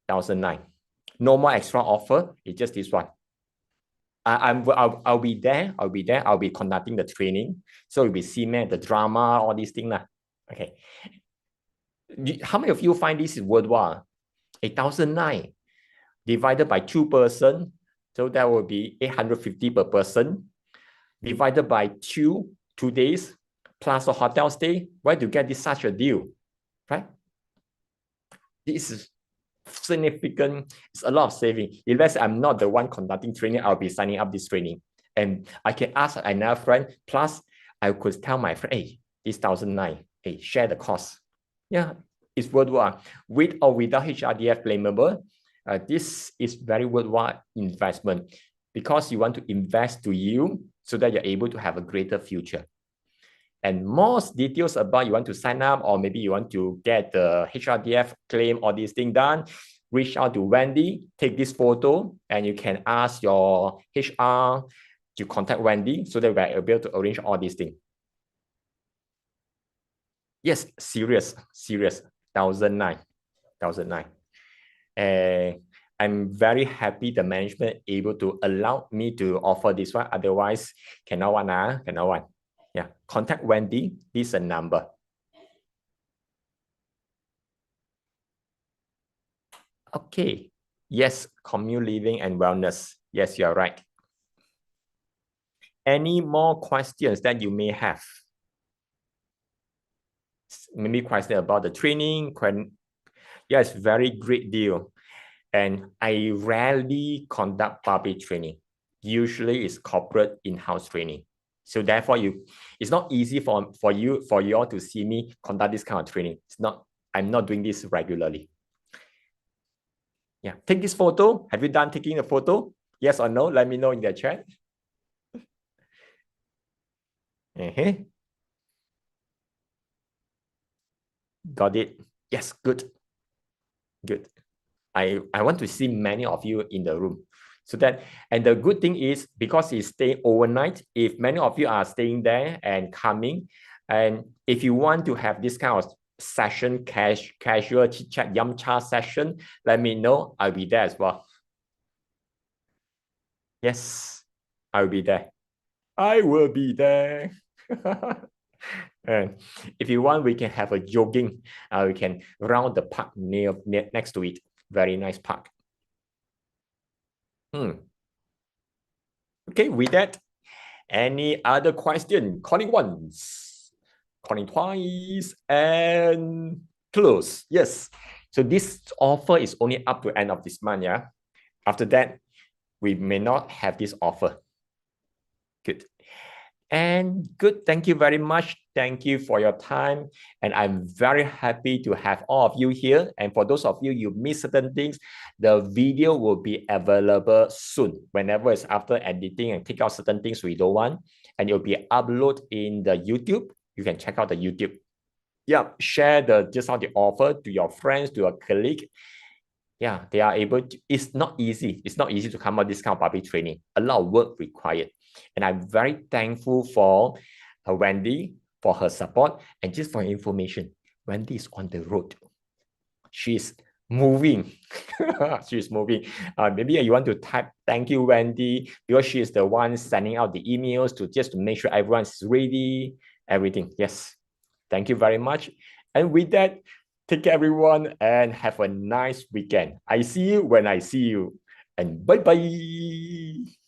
1,009. No more extra offer. It's just this one. I'll be there. I'll be conducting the training. So you'll be seeing the drama, all these things. Okay. How many of you find this is worthwhile? 8,009 divided by 2 person. So that will be 850 per person. Divided by 2 days plus a hotel stay. Why do you get such a deal? Right? This is significant. It's a lot of saving. Unless I'm not the one conducting training, I'll be signing up this training. And I can ask another friend. Plus, I could tell my friend, hey, this 1,009. Hey, share the cost. Yeah, it's worthwhile. With or without HRDF claimable, this is very worthwhile investment because you want to invest to you so that you're able to have a greater future. And more details about you want to sign up or maybe you want to get the HRDF claim or this thing done, reach out to Wendy, take this photo, and you can ask your HR to contact Wendy so that we're able to arrange all these things. Yes, serious, 1,009. I'm very happy the management able to allow me to offer this one. Otherwise, cannot one. Yeah, contact Wendy. This is a number. Okay. Yes, commune living and wellness. Yes, you're right. Any more questions that you may have? maybe question about the training. Yes, very great deal. And I rarely conduct public training. Usually it's corporate in-house training. So therefore, it's not easy for you all to see me conduct this kind of training. I'm not doing this regularly. Yeah, take this photo. Have you done taking a photo? Yes or no? Let me know in the chat. Got it. Yes, good. Good. I want to see many of you in the room. And the good thing is, because it's staying overnight, if many of you are staying there and coming, and if you want to have this kind of session, casual chit chat, yum cha session, let me know. I'll be there as well. Yes, I'll be there. I will be there. And if you want, we can have a jogging. We can round the park near next to it. Very nice park. Okay, with that, any other question? Calling once, calling twice, and close. Yes. So this offer is only up to end of this month. Yeah. After that, we may not have this offer. Good. And good. Thank you very much. Thank you for your time. And I'm very happy to have all of you here. And for those of you miss certain things, the video will be available soon. Whenever it's after editing and take out certain things we don't want, and it'll be uploaded in the YouTube. You can check out the YouTube. Yeah, share just how the offer to your friends, to your colleague. Yeah, they are able to. It's not easy. It's not easy to come up with this kind of public training. A lot of work required. And I'm very thankful for Wendy for her support. And just for information, Wendy is on the road. She's moving. She's moving. Maybe you want to type thank you, Wendy, because she is the one sending out the emails to make sure everyone's ready, everything. Yes. Thank you very much. And with that, take care, everyone, and have a nice weekend. I see you when I see you. And bye-bye.